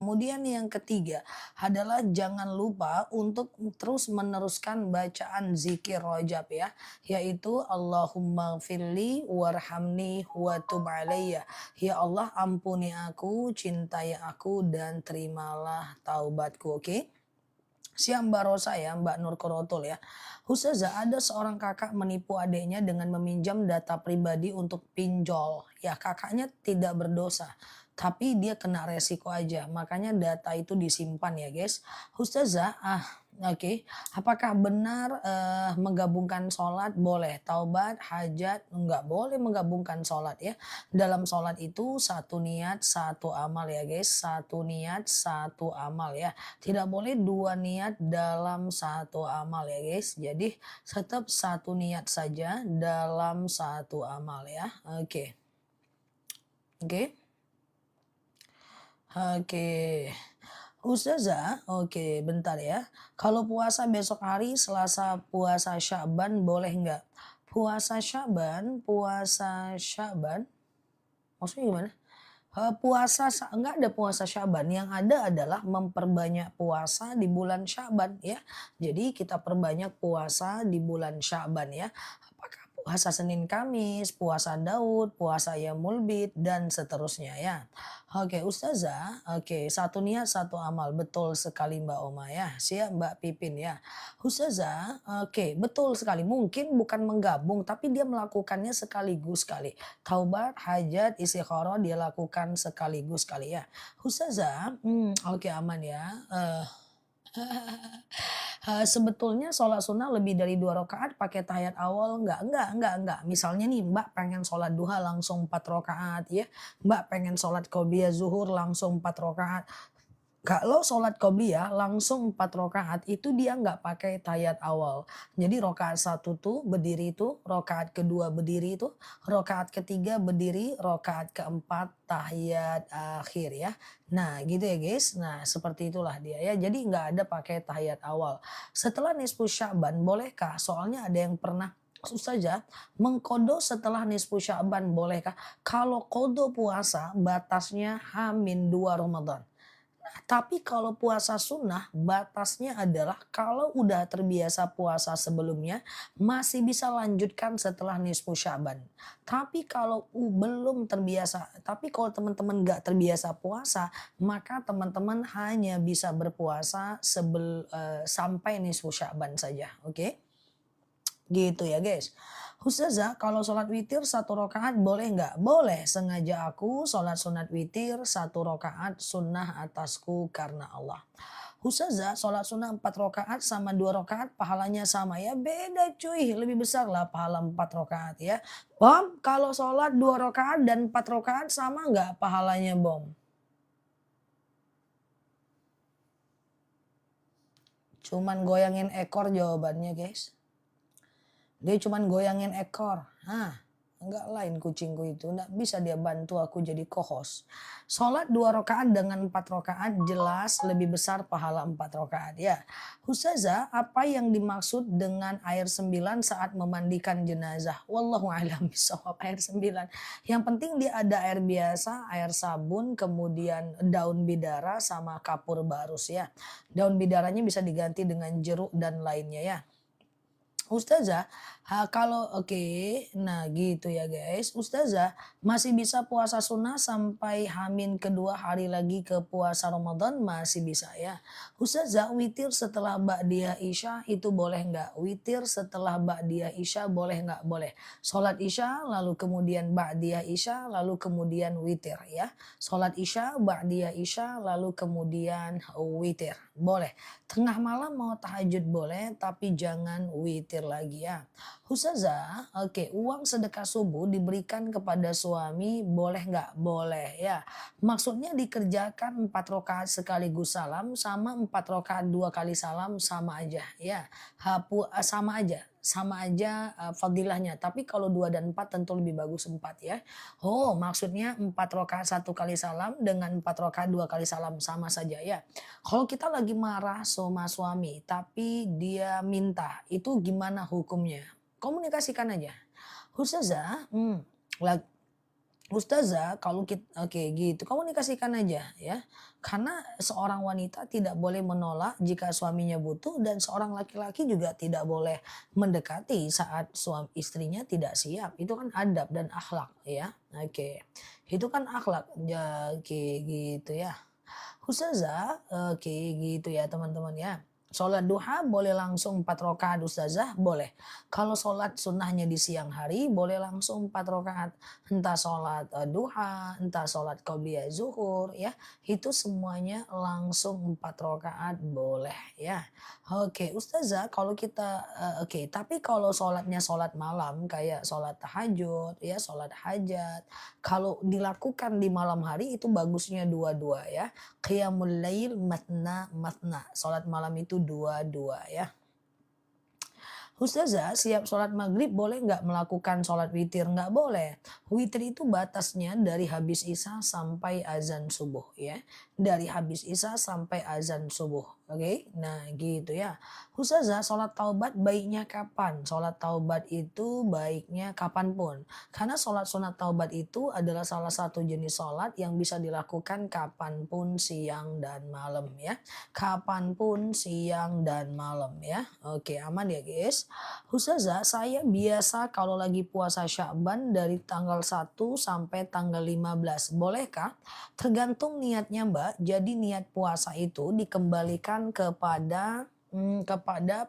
Kemudian yang ketiga adalah jangan lupa untuk terus meneruskan bacaan zikir rojab ya, yaitu Allahumma firli warhamni wa tub alayya. Ya Allah ampuni aku, cintai aku dan terimalah taubatku. Oke? Siang Mbak Rosa ya, Mbak Nur Korotul ya. Ustazah, ada seorang kakak menipu adiknya dengan meminjam data pribadi untuk pinjol. Ya kakaknya tidak berdosa, tapi dia kena resiko aja. Makanya data itu disimpan ya guys. Ustazah, oke. Apakah benar menggabungkan sholat boleh? Taubat, hajat, enggak boleh menggabungkan sholat ya. Dalam sholat itu satu niat, satu amal ya guys. Satu niat, satu amal ya. Tidak boleh dua niat dalam satu amal ya guys. Jadi tetap satu niat saja dalam satu amal ya. Oke. Oke. Oke. Ustazah, oke bentar ya. Kalau puasa besok hari Selasa puasa Sya'ban boleh nggak? Puasa Sya'ban maksudnya gimana? Nggak ada puasa Sya'ban, yang ada adalah memperbanyak puasa di bulan Sya'ban ya. Jadi kita perbanyak puasa di bulan Sya'ban ya. Apakah puasa Senin Kamis, puasa Daud, puasa Yaumul Bid dan seterusnya ya. Oke Ustazah, oke satu niat satu amal, betul sekali Mbak Oma ya. Siap Mbak Pipin ya. Ustazah, oke betul sekali. Mungkin bukan menggabung tapi dia melakukannya sekaligus kali. Taubat, hajat, istikharah dia lakukan sekaligus kali ya. Ustazah, oke aman ya, sebetulnya sholat sunnah lebih dari 2 rakaat pakai tahiyat awal enggak. Misalnya nih Mbak pengen sholat duha langsung 4 rakaat ya, Mbak pengen sholat qobliyah zuhur langsung 4 rakaat. Kalau sholat qobliyah langsung 4 rakaat itu dia nggak pakai tahiyat awal. Jadi rakaat satu tuh berdiri itu, rakaat kedua berdiri itu, rakaat ketiga berdiri, rakaat keempat tahiyat akhir ya. Nah gitu ya guys. Nah seperti itulah dia ya. Jadi nggak ada pakai tahiyat awal. Setelah nisfu Sya'ban bolehkah? Soalnya ada yang pernah saja mengkodo setelah nisfu Sya'ban bolehkah? Kalau kodo puasa batasnya Hamin 2 Ramadan. Tapi kalau puasa sunnah batasnya adalah kalau udah terbiasa puasa sebelumnya masih bisa lanjutkan setelah nisfu Sya'ban. Tapi kalau belum terbiasa, tapi kalau teman-teman nggak terbiasa puasa, maka teman-teman hanya bisa berpuasa sampai nisfu Sya'ban saja, oke? Gitu ya guys. Ustazah kalau sholat witir satu rakaat boleh nggak? Boleh, sengaja aku sholat sunat witir satu rakaat sunnah atasku karena Allah. Ustazah sholat sunnah 4 rakaat sama 2 rakaat pahalanya sama ya? Beda cuy, lebih besar lah pahala 4 rakaat ya. Bom, kalau sholat 2 rakaat dan 4 rakaat sama nggak pahalanya bom? Cuman goyangin ekor jawabannya guys. Dia cuman goyangin ekor. Enggak lain kucingku itu. Enggak bisa dia bantu aku jadi co-host. Sholat 2 rakaat dengan 4 rakaat jelas lebih besar pahala 4 rakaat ya. Ustazah, apa yang dimaksud dengan air 9 saat memandikan jenazah? Wallahu a'lam bishawab. Air 9. Yang penting dia ada air biasa, air sabun, kemudian daun bidara sama kapur barus ya. Daun bidaranya bisa diganti dengan jeruk dan lainnya ya. Ustazah, kalau oke, nah gitu ya guys. Ustazah, masih bisa puasa sunnah sampai Hamin kedua hari lagi ke puasa Ramadan? Masih bisa ya. Ustazah, witir setelah Ba'diyah Isya itu boleh nggak? Witir setelah Ba'diyah Isya boleh nggak? Boleh. Sholat Isya, lalu kemudian Ba'diyah Isya, lalu kemudian witir ya. Sholat Isya, Ba'diyah Isya, lalu kemudian witir. Boleh. Tengah malam mau tahajud boleh, tapi jangan witir lagi ya. Ustazah, oke, uang sedekah subuh diberikan kepada suami boleh nggak? Boleh ya. Maksudnya dikerjakan 4 rakaat sekaligus salam sama 4 rakaat 2 kali salam sama aja ya. Sama aja fadilahnya. Tapi kalau 2 dan 4 tentu lebih bagus 4 ya. Oh, maksudnya 4 rakaat 1 kali salam dengan 4 rakaat 2 kali salam sama saja ya. Kalau kita lagi marah sama suami, tapi dia minta, itu gimana hukumnya? Komunikasikan aja. Ustazah, Ustazah, kalau kita oke gitu, komunikasikan aja ya. Karena seorang wanita tidak boleh menolak jika suaminya butuh dan seorang laki-laki juga tidak boleh mendekati saat suami istrinya tidak siap. Itu kan adab dan akhlak ya. Oke. Itu kan akhlak. Ya, oke gitu ya. Ustazah, oke gitu ya teman-teman ya. Sholat duha boleh langsung 4 rakaat Ustazah? Boleh. Kalau sholat sunnahnya di siang hari boleh langsung 4 rakaat. Entah sholat duha, entah sholat qobliyah zuhur ya. Itu semuanya langsung 4 rakaat boleh ya. Oke Ustazah kalau kita oke tapi kalau sholatnya sholat malam kayak sholat tahajud ya, sholat hajat. Kalau dilakukan di malam hari itu bagusnya dua-dua ya. Qiyamul lail matna matna, salat malam itu dua-dua ya. Ustazah, siap sholat maghrib boleh nggak melakukan sholat witir? Nggak boleh. Witir itu batasnya dari habis isya sampai azan subuh ya. Dari habis isya sampai azan subuh. Oke, nah gitu ya. Ustazah, sholat taubat baiknya kapan? Sholat taubat itu baiknya kapanpun. Karena sholat sunat taubat itu adalah salah satu jenis sholat yang bisa dilakukan kapanpun siang dan malam ya. Kapanpun siang dan malam ya. Oke, aman ya guys. Ustazah, saya biasa kalau lagi puasa Sya'ban dari tanggal 1 sampai tanggal 15. Bolehkah? Tergantung niatnya Mbak. Jadi niat puasa itu dikembalikan kepada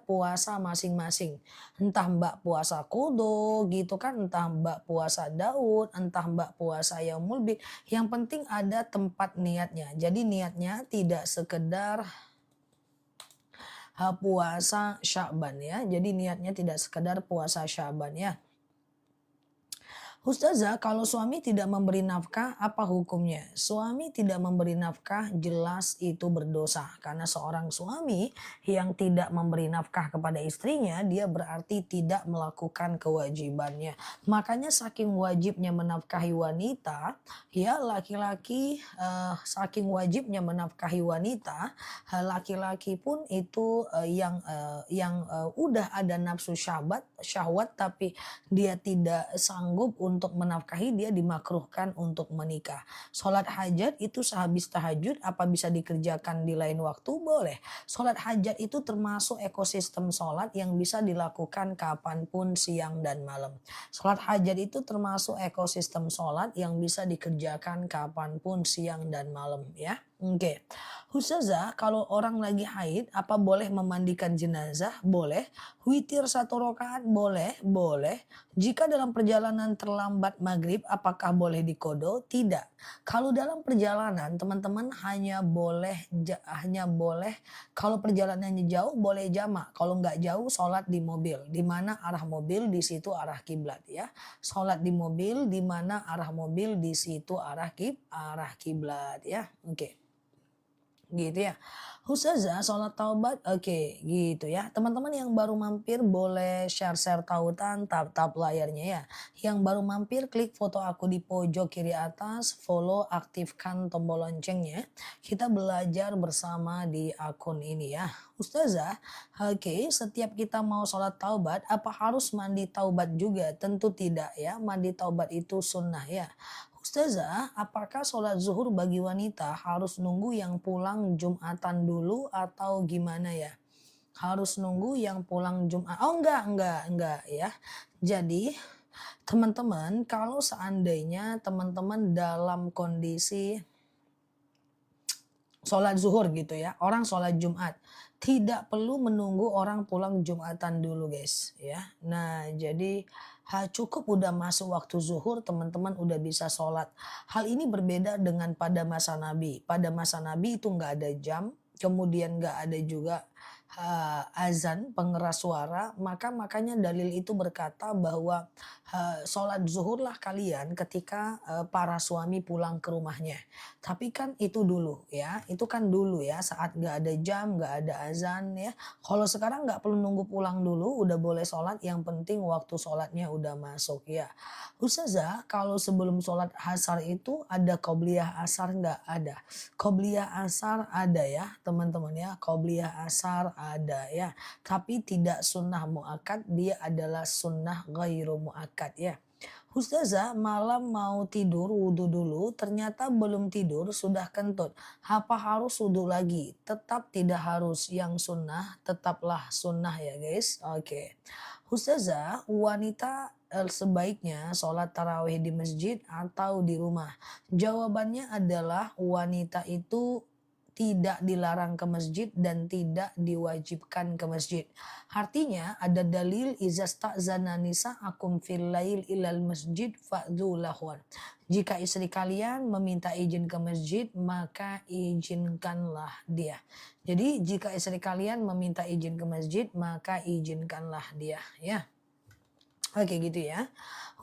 puasa masing-masing. Entah Mbak puasa kudo gitu kan, entah Mbak puasa Daud, entah Mbak puasa Yaumul Bid. Yang penting ada tempat niatnya. Jadi niatnya tidak sekedar puasa Sya'ban ya. Jadi niatnya tidak sekedar puasa Sya'ban ya. Ustazah, kalau suami tidak memberi nafkah, apa hukumnya? Suami tidak memberi nafkah jelas itu berdosa. Karena seorang suami yang tidak memberi nafkah kepada istrinya, dia berarti tidak melakukan kewajibannya. Makanya saking wajibnya menafkahi wanita, ya laki-laki saking wajibnya menafkahi wanita, laki-laki pun itu yang udah ada nafsu syahwat tapi dia tidak sanggup untuk menafkahi, dia dimakruhkan untuk menikah. Sholat hajat itu sehabis tahajud apa bisa dikerjakan di lain waktu? Boleh. Sholat hajat itu termasuk ekosistem sholat yang bisa dilakukan kapanpun siang dan malam. Sholat hajat itu termasuk ekosistem sholat yang bisa dikerjakan kapanpun siang dan malam ya. Oke. Ustazah, kalau orang lagi haid, apa boleh memandikan jenazah? Boleh. Witir 1 rakaat? Boleh. Boleh. Jika dalam perjalanan terlambat maghrib, apakah boleh dikodo? Tidak. Kalau dalam perjalanan, teman-teman hanya boleh kalau perjalanannya jauh boleh jamak. Kalau nggak jauh, sholat di mobil. Di mana arah mobil, di situ arah kiblat ya. Sholat di mobil, di mana arah mobil, di situ arah kiblat ya. Oke. Gitu ya. Ustazah sholat taubat oke gitu ya. Teman-teman yang baru mampir boleh share-share tautan tap-tap layarnya ya. Yang baru mampir klik foto aku di pojok kiri atas, follow, aktifkan tombol loncengnya. Kita belajar bersama di akun ini ya. Ustazah, oke setiap kita mau sholat taubat apa harus mandi taubat juga? Tentu tidak ya. Mandi taubat itu sunnah ya. Ustazah, apakah sholat zuhur bagi wanita harus nunggu yang pulang Jumatan dulu atau gimana ya? Harus nunggu yang pulang Jumat. Oh enggak ya. Jadi teman-teman kalau seandainya teman-teman dalam kondisi sholat zuhur gitu ya, orang sholat Jumat. Tidak perlu menunggu orang pulang Jumatan dulu guys ya. Nah jadi cukup udah masuk waktu zuhur teman-teman udah bisa sholat. Hal ini berbeda dengan pada masa Nabi. Pada masa Nabi itu nggak ada jam, kemudian nggak ada juga azan pengeras suara. Makanya dalil itu berkata bahwa sholat zuhurlah kalian ketika para suami pulang ke rumahnya. Tapi kan itu dulu ya, itu kan dulu ya saat nggak ada jam, nggak ada azan ya. Kalau sekarang nggak perlu nunggu pulang dulu, udah boleh sholat, yang penting waktu sholatnya udah masuk ya. Ustazah, kalau sebelum sholat asar itu ada qobliyah asar nggak? Ada. Qobliyah asar ada ya teman-teman ya, qobliyah asar ada ya. Tapi tidak sunnah muakkad, dia adalah sunnah ghairu muakkad ya. Ustazah, malam mau tidur wudhu dulu, ternyata belum tidur sudah kentut. Apa harus wudhu lagi? Tetap tidak harus. Yang sunnah tetaplah sunnah ya guys. Oke. Ustazah, wanita sebaiknya sholat tarawih di masjid atau di rumah? Jawabannya adalah wanita itu tidak dilarang ke masjid dan tidak diwajibkan ke masjid. Artinya ada dalil izasta'zana nisa'akum fil lail ilal masjid fa'dzu lahun. Jika istri kalian meminta izin ke masjid, maka izinkanlah dia. Jadi jika istri kalian meminta izin ke masjid, maka izinkanlah dia ya. Oke gitu ya.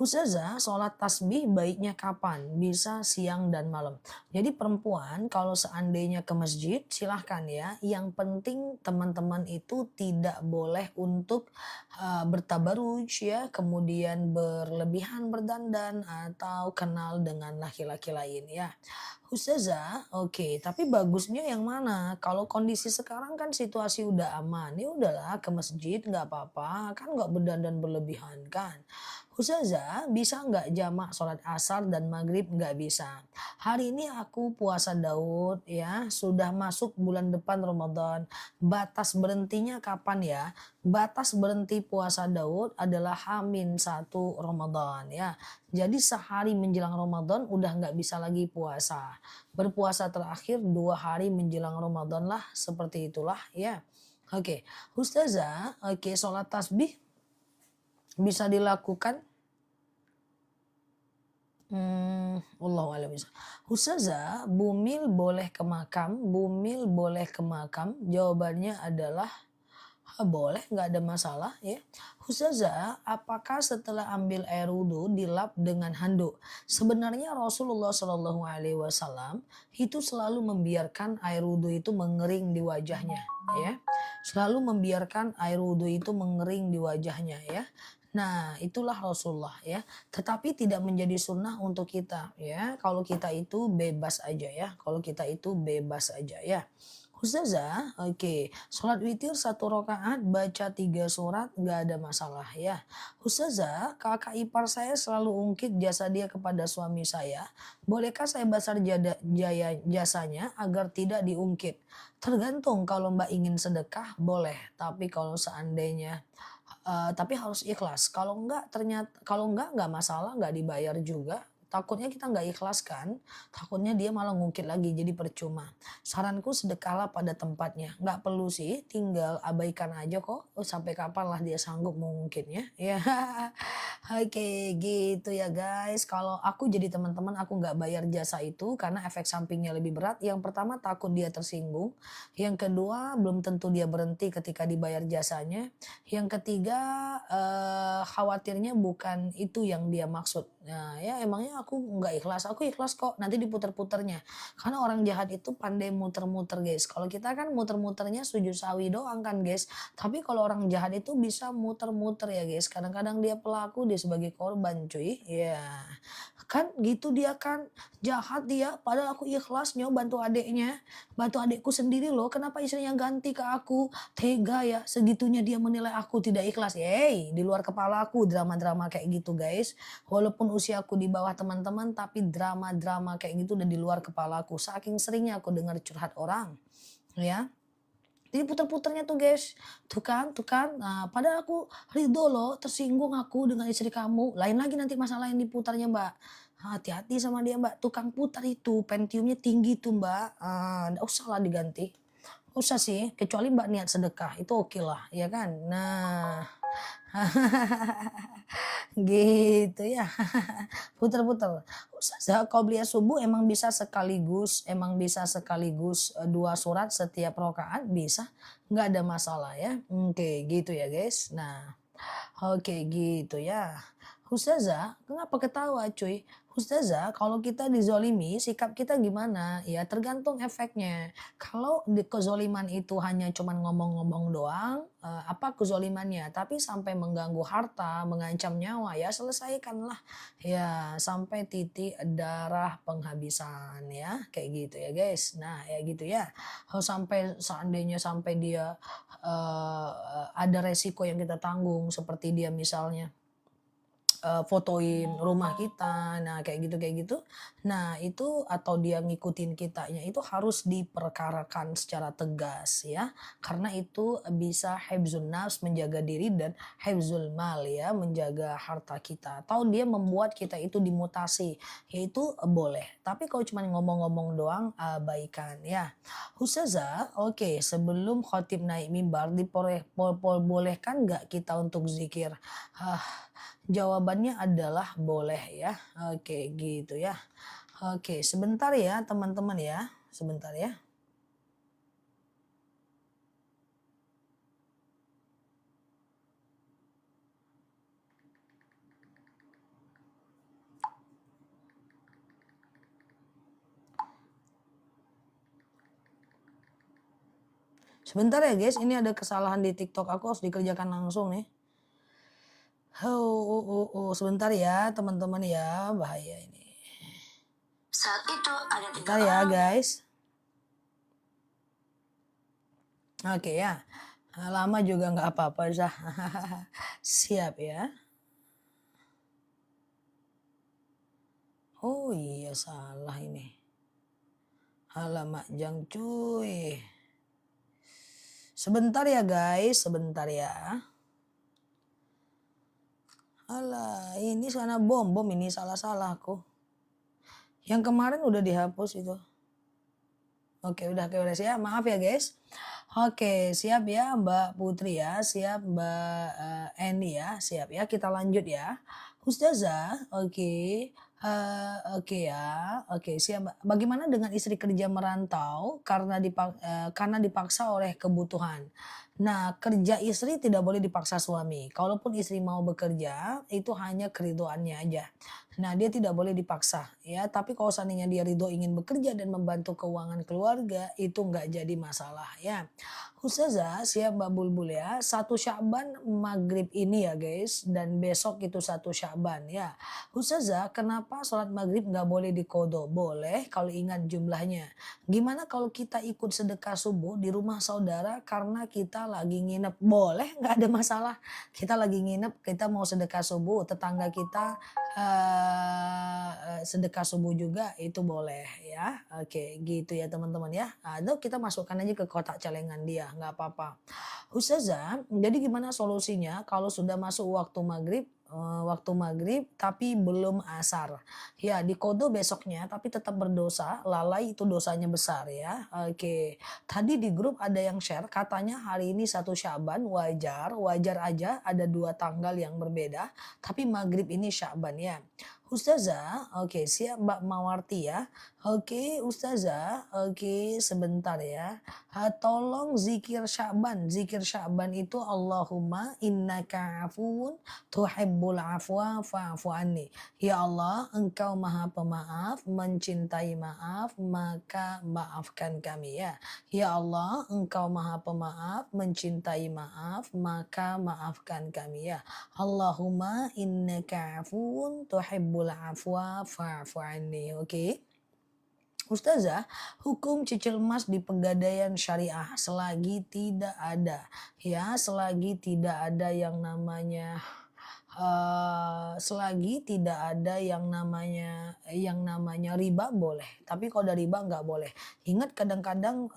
Ustazah, sholat tasbih baiknya kapan? Bisa siang dan malam. Jadi perempuan kalau seandainya ke masjid silahkan ya. Yang penting teman-teman itu tidak boleh untuk bertabaruj ya. Kemudian berlebihan berdandan atau kenal dengan laki-laki lain ya. Ustazah, oke, tapi bagusnya yang mana? Kalau kondisi sekarang kan situasi udah aman, ya udahlah ke masjid nggak apa-apa, kan nggak berdandan berlebihan kan. Ustazah, bisa nggak jamak sholat asar dan maghrib? Nggak bisa. Hari ini aku puasa Daud ya, sudah masuk bulan depan Ramadan. Batas berhentinya kapan ya? Batas berhenti puasa Daud adalah H-1 Ramadan ya. Jadi sehari menjelang Ramadan udah nggak bisa lagi puasa. Berpuasa terakhir 2 hari menjelang Ramadan lah, seperti itulah ya. Oke, Ustazah, oke sholat tasbih bisa dilakukan. Wallahu a'lam bishawab. Ustazah, bumil boleh ke makam? Bumil boleh ke makam? Jawabannya adalah boleh, nggak ada masalah ya. Ustazah, apakah setelah ambil air wudhu dilap dengan handuk? Sebenarnya Rasulullah Shallallahu Alaihi Wasallam itu selalu membiarkan air wudhu itu mengering di wajahnya ya. Selalu membiarkan air wudhu itu mengering di wajahnya ya. Nah, itulah Rasulullah ya. Tetapi tidak menjadi sunnah untuk kita ya. Kalau kita itu bebas aja ya. Kalau kita itu bebas aja ya. Ustazah, oke. Sholat witir 1 rakaat baca 3 surat nggak ada masalah ya. Ustazah, kakak ipar saya selalu ungkit jasa dia kepada suami saya. Bolehkah saya basar jasanya agar tidak diungkit? Tergantung, kalau mbak ingin sedekah boleh. Tapi kalau seandainya tapi harus ikhlas. Kalau enggak nggak masalah, nggak dibayar juga. Takutnya kita nggak ikhlas kan, takutnya dia malah ngungkit lagi jadi percuma. Saranku sedekahlah pada tempatnya. Nggak perlu sih, tinggal abaikan aja kok. Sampai kapan lah dia sanggup mengungkitnya. Ya, oke gitu ya guys. Kalau aku jadi teman-teman aku nggak bayar jasa itu karena efek sampingnya lebih berat. Yang pertama takut dia tersinggung. Yang kedua belum tentu dia berhenti ketika dibayar jasanya. Yang ketiga khawatirnya bukan itu yang dia maksud. Nah ya emangnya aku nggak ikhlas, aku ikhlas kok nanti diputer-puternya. Karena orang jahat itu pandai muter-muter guys. Kalau kita kan muter-muternya sujud sawi doang kan guys. Tapi kalau orang jahat itu bisa muter-muter ya guys. Kadang-kadang dia pelaku, dia sebagai korban cuy. Ya kan gitu dia kan jahat dia. Padahal aku ikhlas bantu adeknya. Bantu adekku sendiri loh. Kenapa istrinya ganti ke aku? Tega ya segitunya dia menilai aku tidak ikhlas. Hey, di luar kepala aku drama-drama kayak gitu guys. Walaupun usiaku di bawah teman-teman tapi drama-drama kayak gitu udah di luar kepala aku. Saking seringnya aku dengar curhat orang. Ya. Jadi puter-puternya tuh guys. Tuh kan. Nah, padahal aku ridho loh, tersinggung aku dengan istri kamu. Lain lagi nanti masalah yang diputarnya mbak. Hati-hati sama dia mbak. Tukang putar itu, pentiumnya tinggi tuh mbak. Nggak usah lah diganti. Nggak usah sih, kecuali mbak niat sedekah. Itu oke lah, ya kan. Nah. Gitu ya. Puter-puter. Ustazah, qobliyah subuh emang bisa sekaligus 2 surat setiap rakaat bisa, nggak ada masalah ya. Oke, gitu ya guys. Nah, oke gitu ya. Ustazah, kenapa ketawa cuy? Ustazah, kalau kita dizolimi, sikap kita gimana? Ya tergantung efeknya. Kalau di kezoliman itu hanya cuman ngomong-ngomong doang, apa kezolimannya? Tapi sampai mengganggu harta, mengancam nyawa, ya selesaikanlah. Ya sampai titik darah penghabisan ya, kayak gitu ya guys. Nah ya gitu ya. Kalau sampai seandainya sampai dia ada resiko yang kita tanggung, seperti dia misalnya fotoin rumah kita, nah kayak gitu. Nah itu atau dia ngikutin kitanya itu harus diperkarakan secara tegas ya, karena itu bisa hifdzun nafs menjaga diri dan hifdzul mal ya menjaga harta kita, atau dia membuat kita itu dimutasi, yaitu boleh. Tapi kalau cuma ngomong-ngomong doang abaikan ya. Ustazah, oke sebelum khotib naik mimbar bolehkan nggak kita untuk zikir? Ah, jawabannya adalah boleh ya. Oke, gitu ya. Oke, sebentar ya teman-teman ya. Sebentar ya. Sebentar ya guys, ini ada kesalahan di TikTok aku harus dikerjakan langsung nih. Sebentar ya teman-teman ya, bahaya ini. Saat itu ada Bentar ya guys. Oke ya. Lama juga nggak apa-apa, Zah. Siap ya. Oh iya salah ini. Alamak jang cuy. Sebentar ya guys, sebentar ya. Alah, ini sana bom ini salah-salah aku. Yang kemarin udah dihapus itu. Oke, udah siap. Maaf ya guys. Oke, siap ya Mbak Putri ya, siap Mbak Eni ya, siap ya. Kita lanjut ya. Ustazah, oke. Oke ya, oke siap. Bagaimana dengan istri kerja merantau karena dipaksa oleh kebutuhan? Nah, kerja istri tidak boleh dipaksa suami. Kalaupun istri mau bekerja, itu hanya keridoannya aja. Nah, dia tidak boleh dipaksa ya. Tapi kalau seandainya dia ridho ingin bekerja dan membantu keuangan keluarga, itu nggak jadi masalah ya. Ustazah, siap Mbak Bulbul ya. 1 Sya'ban maghrib ini ya guys. Dan besok itu 1 Sya'ban ya. Ustazah, kenapa sholat maghrib nggak boleh diqodho? Boleh kalau ingat jumlahnya. Gimana kalau kita ikut sedekah subuh di rumah saudara karena kita lagi nginep? Boleh, nggak ada masalah. Kita lagi nginep, kita mau sedekah subuh, tetangga kita sedekah subuh juga itu boleh ya. Oke, gitu ya teman-teman ya. Atau kita masukkan aja ke kotak celengan dia, nggak apa-apa. Ustazah, jadi gimana solusinya kalau sudah masuk waktu maghrib tapi belum asar? Ya, diqodho besoknya tapi tetap berdosa, lalai itu dosanya besar ya. Oke. Tadi di grup ada yang share katanya hari ini 1 Sya'ban wajar, wajar aja ada 2 tanggal yang berbeda, tapi maghrib ini Sya'ban ya. Ustazah, oke siap Mbak Mawarti ya. Oke Ustazah, oke sebentar ya. Tolong zikir Sya'ban itu Allahumma innaka afuun tuhibbul afwa fa'fu anni. Ya Allah, Engkau Maha Pemaaf, mencintai maaf, maka maafkan kami ya. Ya Allah, Engkau Maha Pemaaf, mencintai maaf, maka maafkan kami ya. Allahumma innaka afuun tuhibbul afwa fa'fu anni. Oke. Ustazah, hukum cicil emas di pegadaian syariah selagi tidak ada yang namanya selagi tidak ada yang namanya riba boleh, tapi kalau ada riba nggak boleh. Ingat kadang-kadang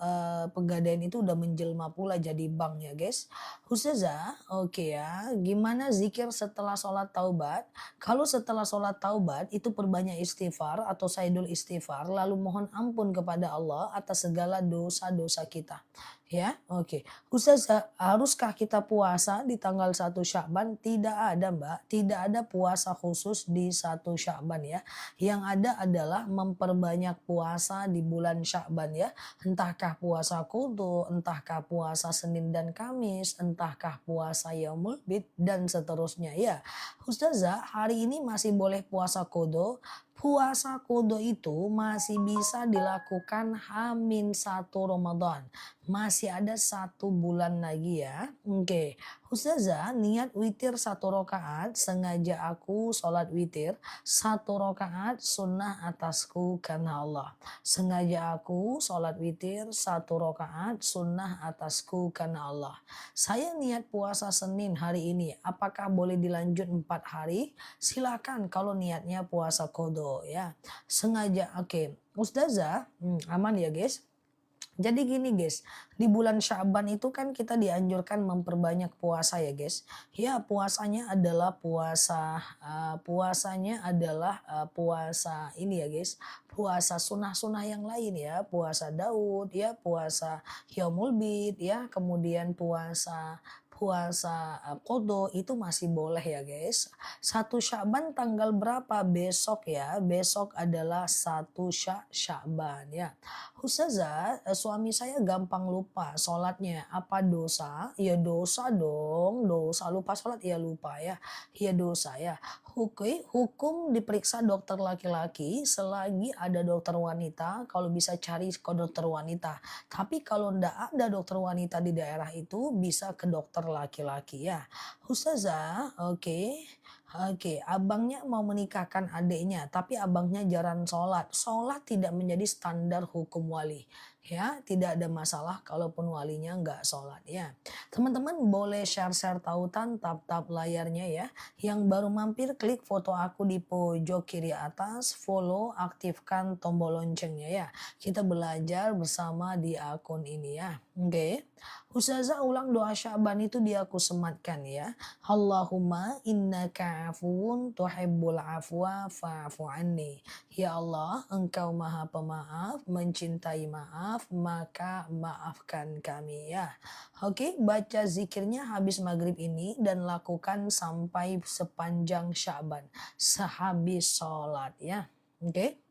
pegadaian itu udah menjelma pula jadi bank ya guys. Ustazah, oke ya, gimana zikir setelah sholat taubat? Kalau setelah sholat taubat itu perbanyak istighfar atau saidul istighfar lalu mohon ampun kepada Allah atas segala dosa-dosa kita. Ya, oke. Ustazah, haruskah kita puasa di tanggal 1 Sya'ban? Tidak ada Mbak, tidak ada puasa khusus di 1 Sya'ban ya. Yang ada adalah memperbanyak puasa di bulan Sya'ban ya. Entahkah puasa qudhu, entahkah puasa Senin dan Kamis, entahkah puasa Yaumul Bid dan seterusnya ya. Ustazah, hari ini masih boleh puasa qudhu. Puasa qudhu itu masih bisa dilakukan H-1 Ramadan. Masih ada 1 bulan lagi ya. Oke. Ustazah, niat witir 1 rakaat, sengaja aku sholat witir 1 rakaat sunnah atasku karena Allah. Sengaja aku sholat witir 1 rakaat sunnah atasku karena Allah. Saya niat puasa Senin hari ini, apakah boleh dilanjut 4 hari? Silakan kalau niatnya puasa kodo ya. Sengaja, oke. Ustazah, aman ya guys? Jadi gini guys, di bulan Sya'ban itu kan kita dianjurkan memperbanyak puasa ya guys. Ya puasanya adalah puasa ini ya guys, puasa sunnah-sunnah yang lain ya, puasa Daud ya, puasa Yaumul Bid ya, kemudian puasa puasa Qadha itu masih boleh ya guys. 1 Sya'ban tanggal berapa? Besok ya, besok adalah 1 Sya'ban ya. Ustazah, suami saya gampang lupa sholatnya. Apa dosa? Ya dosa dong, dosa. Lupa sholat ya lupa ya. Ya dosa ya. Hukum diperiksa dokter laki-laki selagi ada dokter wanita. Kalau bisa cari ke dokter wanita. Tapi kalau ndak ada dokter wanita di daerah itu bisa ke dokter laki-laki ya. Ustazah, oke. Oke, abangnya mau menikahkan adiknya, tapi abangnya jarang sholat. Sholat tidak menjadi standar hukum wali. Ya, tidak ada masalah kalaupun walinya nggak sholat ya. Teman-teman boleh share-share tautan tap-tap layarnya ya. Yang baru mampir klik foto aku di pojok kiri atas, follow, aktifkan tombol loncengnya ya. Kita belajar bersama di akun ini ya. Oke. Ustazah ulang doa Sya'ban itu dia aku sematkan ya. Allahumma innaka afuun tuhibbul afwa fa'fu anni. Ya Allah, Engkau Maha Pemaaf, mencintai maaf, maka maafkan kami ya. Oke, baca zikirnya habis maghrib ini dan lakukan sampai sepanjang Sya'ban, sehabis sholat ya. Oke.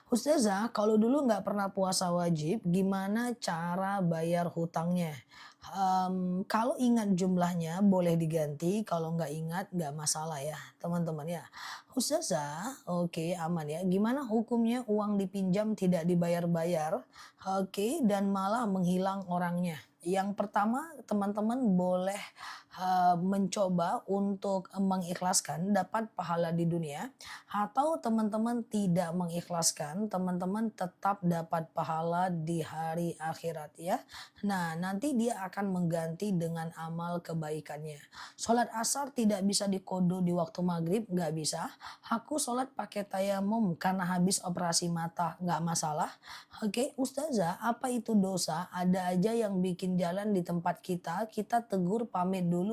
Ustazah, kalau dulu nggak pernah puasa wajib, gimana cara bayar hutangnya? Kalau ingat jumlahnya boleh diganti, kalau nggak ingat nggak masalah ya teman-teman ya. Ustazah, oke aman ya. Gimana hukumnya uang dipinjam tidak dibayar-bayar, oke, dan malah menghilang orangnya? Yang pertama teman-teman boleh mencoba untuk mengikhlaskan dapat pahala di dunia, atau teman-teman tidak mengikhlaskan, teman-teman tetap dapat pahala di hari akhirat ya. Nah, nanti dia akan mengganti dengan amal kebaikannya. Sholat asar tidak bisa dikodo di waktu maghrib, nggak bisa. Aku sholat pakai tayamum karena habis operasi mata, nggak masalah. Oke, Ustazah, apa itu dosa? Ada aja yang bikin jalan di tempat kita tegur pamit dulu,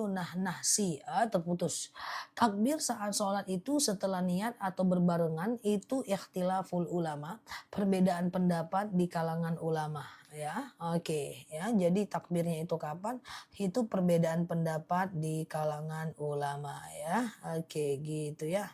terputus. Takbir saat sholat itu setelah niat atau berbarengan itu ikhtilaful ulama, perbedaan pendapat di kalangan ulama ya. Oke ya, jadi takbirnya itu kapan? Itu perbedaan pendapat di kalangan ulama ya. Oke gitu ya.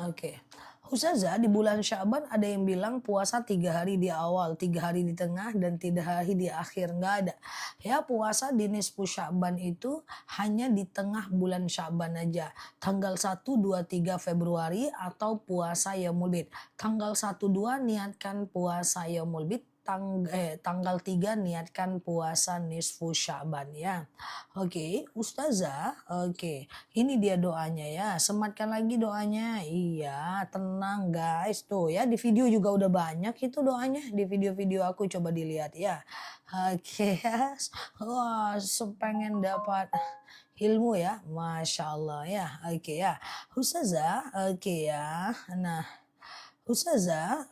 Oke. Ustazah, di bulan Sya'ban ada yang bilang puasa 3 hari di awal, 3 hari di tengah, dan 3 hari di akhir. Nggak ada. Ya puasa di nisfu Sya'ban itu hanya di tengah bulan Sya'ban aja. Tanggal 1, 2, 3 Februari atau puasa Yaumul Bid. Tanggal 1, 2 niatkan puasa Yaumul Bid. Tanggal 3 niatkan puasa nisfu Sya'ban ya. Oke, Ustazah, oke. Ini dia doanya ya. Sematkan lagi doanya. Iya, tenang guys. Tuh ya, di video juga udah banyak itu doanya. Di video-video aku coba dilihat ya. Oke, yes. Wah, pengen dapat ilmu ya. Masya Allah ya. Oke ya. Ustazah, oke ya. Nah, Ustazah,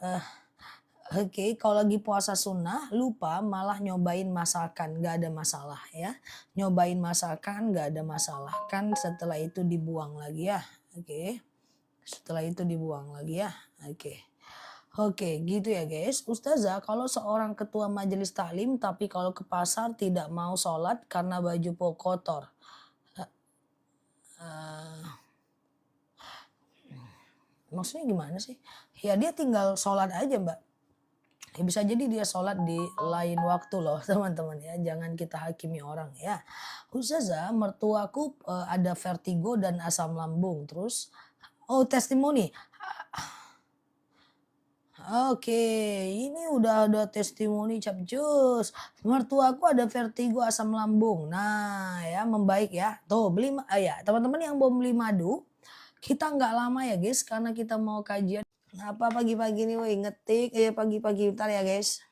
oke, kalau lagi puasa sunnah lupa malah nyobain masakan, nggak ada masalah ya. Nyobain masakan nggak ada masalah, kan setelah itu dibuang lagi ya. Oke, setelah itu dibuang lagi ya. Oke. Oke, gitu ya guys. Ustazah, kalau seorang ketua majelis taklim tapi kalau ke pasar tidak mau sholat karena baju kotor. Eh, Maksudnya gimana sih? Ya dia tinggal sholat aja mbak. Ya bisa jadi dia sholat di lain waktu loh teman-teman ya. Jangan kita hakimi orang ya. Ustazah, mertuaku ada vertigo dan asam lambung. Terus, oh testimoni. Oke, ini udah ada testimoni capcus. Mertuaku ada vertigo asam lambung. Nah, ya membaik ya. Tuh beli ya teman-teman yang mau beli madu, kita nggak lama ya guys karena kita mau kajian. Apa pagi-pagi nih woi ngetik ya pagi-pagi bentar ya guys.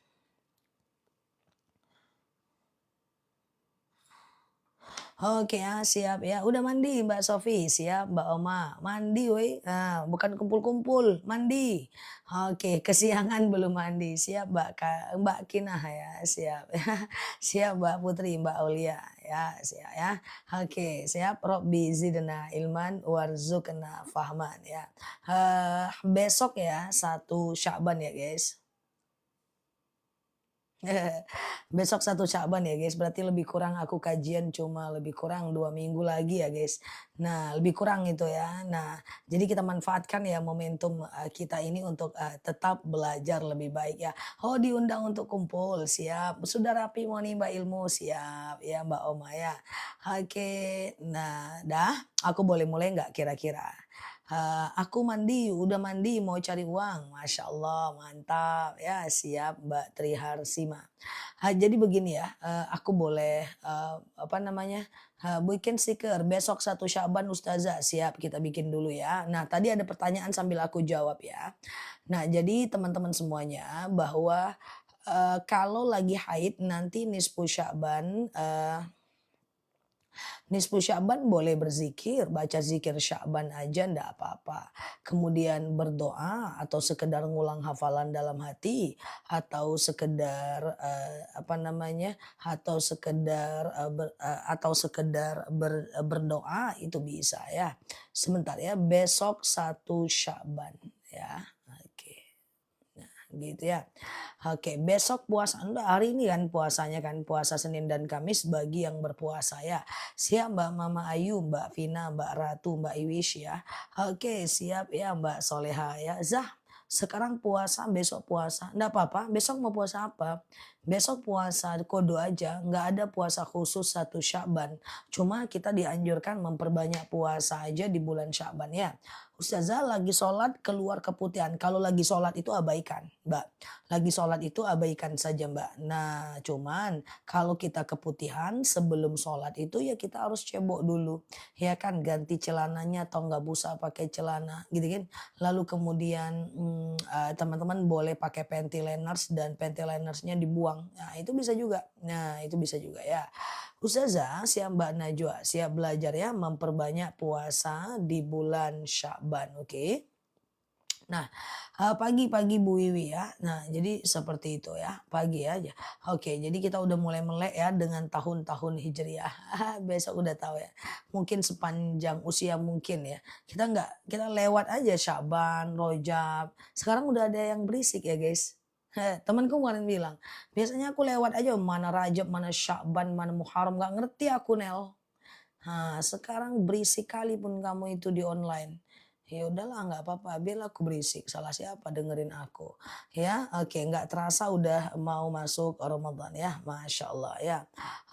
Oke ya, siap ya. Udah mandi Mbak Sofi? Siap Mbak Oma. Mandi woi. Nah, bukan kumpul-kumpul, mandi. Oke, kesiangan belum mandi. Siap Mbak Kinah ya, siap. Siap Mbak Putri, Mbak Aulia ya, siap ya. Oke, siap. Robbi zidna ilman warzuqna fahman ya. Besok ya 1 Sya'ban ya, guys. Besok 1 Sya'ban ya guys, berarti lebih kurang aku kajian cuma lebih kurang 2 minggu lagi ya guys. Nah, lebih kurang itu ya. Nah, jadi kita manfaatkan ya momentum, kita ini untuk, tetap belajar lebih baik ya. Oh diundang untuk kumpul, siap. Sudah rapi mau nimba ilmu, siap ya Mbak Oma ya. Oke, nah dah, aku boleh mulai nggak kira-kira? Aku mandi, udah mandi mau cari uang. Masya Allah, mantap. Ya, siap Mbak Triharsima. Jadi begini ya, aku boleh, apa namanya, bikin stiker besok 1 Sya'ban Ustazah. Siap, kita bikin dulu ya. Nah, tadi ada pertanyaan sambil aku jawab ya. Nah, jadi teman-teman semuanya bahwa, kalau lagi haid nanti nisfu Sya'ban, nisfu Sya'ban boleh berzikir, baca zikir Sya'ban aja ndak apa-apa. Kemudian berdoa atau sekedar ngulang hafalan dalam hati atau sekedar, apa namanya, atau sekedar berdoa itu bisa ya. Sebentar ya, besok 1 Sya'ban ya. Oke. Nah, gitu ya. Oke, besok puasa Anda hari ini kan puasanya kan, puasa Senin dan Kamis bagi yang berpuasa ya. Siap Mbak Mama Ayu, Mbak Vina, Mbak Ratu, Mbak Iwish ya. Oke, siap ya Mbak Soleha ya. Zah, sekarang puasa, besok puasa. Enggak apa-apa, besok mau puasa apa? Besok puasa kodo aja, nggak ada puasa khusus 1 Sya'ban. Cuma kita dianjurkan memperbanyak puasa aja di bulan Sya'ban ya. Ustazah lagi sholat keluar keputihan. Kalau lagi sholat itu abaikan, Mbak. Lagi sholat itu abaikan saja Mbak. Nah cuman kalau kita keputihan sebelum sholat itu ya kita harus cebok dulu. Ya kan ganti celananya atau nggak busa pakai celana gitu kan. Lalu kemudian teman-teman boleh pakai panty liners dan panty linersnya dibuang. Nah itu bisa juga. Nah itu bisa juga ya. Ustazah siap Mbak Najwa siap belajar ya memperbanyak puasa di bulan Sya'ban. Oke. Nah, pagi-pagi Bu Wiwi ya. Nah, jadi seperti itu ya, pagi aja. Oke, jadi kita udah mulai melek ya dengan tahun-tahun Hijriah. Besok udah tahu ya. Mungkin sepanjang usia mungkin ya. Kita lewat aja Syaban, Rojab. Sekarang udah ada yang berisik ya guys. Temanku kemarin bilang, biasanya aku lewat aja mana Rajab, mana Syaban, mana Muharram, gak ngerti aku Nel. Nah, sekarang berisik kali pun kamu itu di online. Ya udahlah nggak apa-apa, biarlah aku berisik. Salah siapa dengerin aku. Ya, oke, nggak terasa udah mau masuk Ramadan ya, masya Allah ya.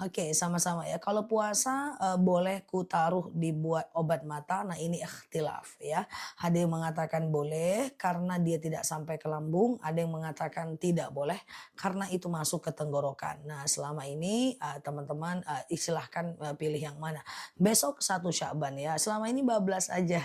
Oke, sama-sama ya. Kalau puasa boleh ku taruh dibuat obat mata. Nah ini ikhtilaf ya. Ada yang mengatakan boleh karena dia tidak sampai ke lambung. Ada yang mengatakan tidak boleh karena itu masuk ke tenggorokan. Nah selama ini teman-teman silahkan pilih yang mana. Besok 1 Sya'ban ya. Selama ini bablas aja.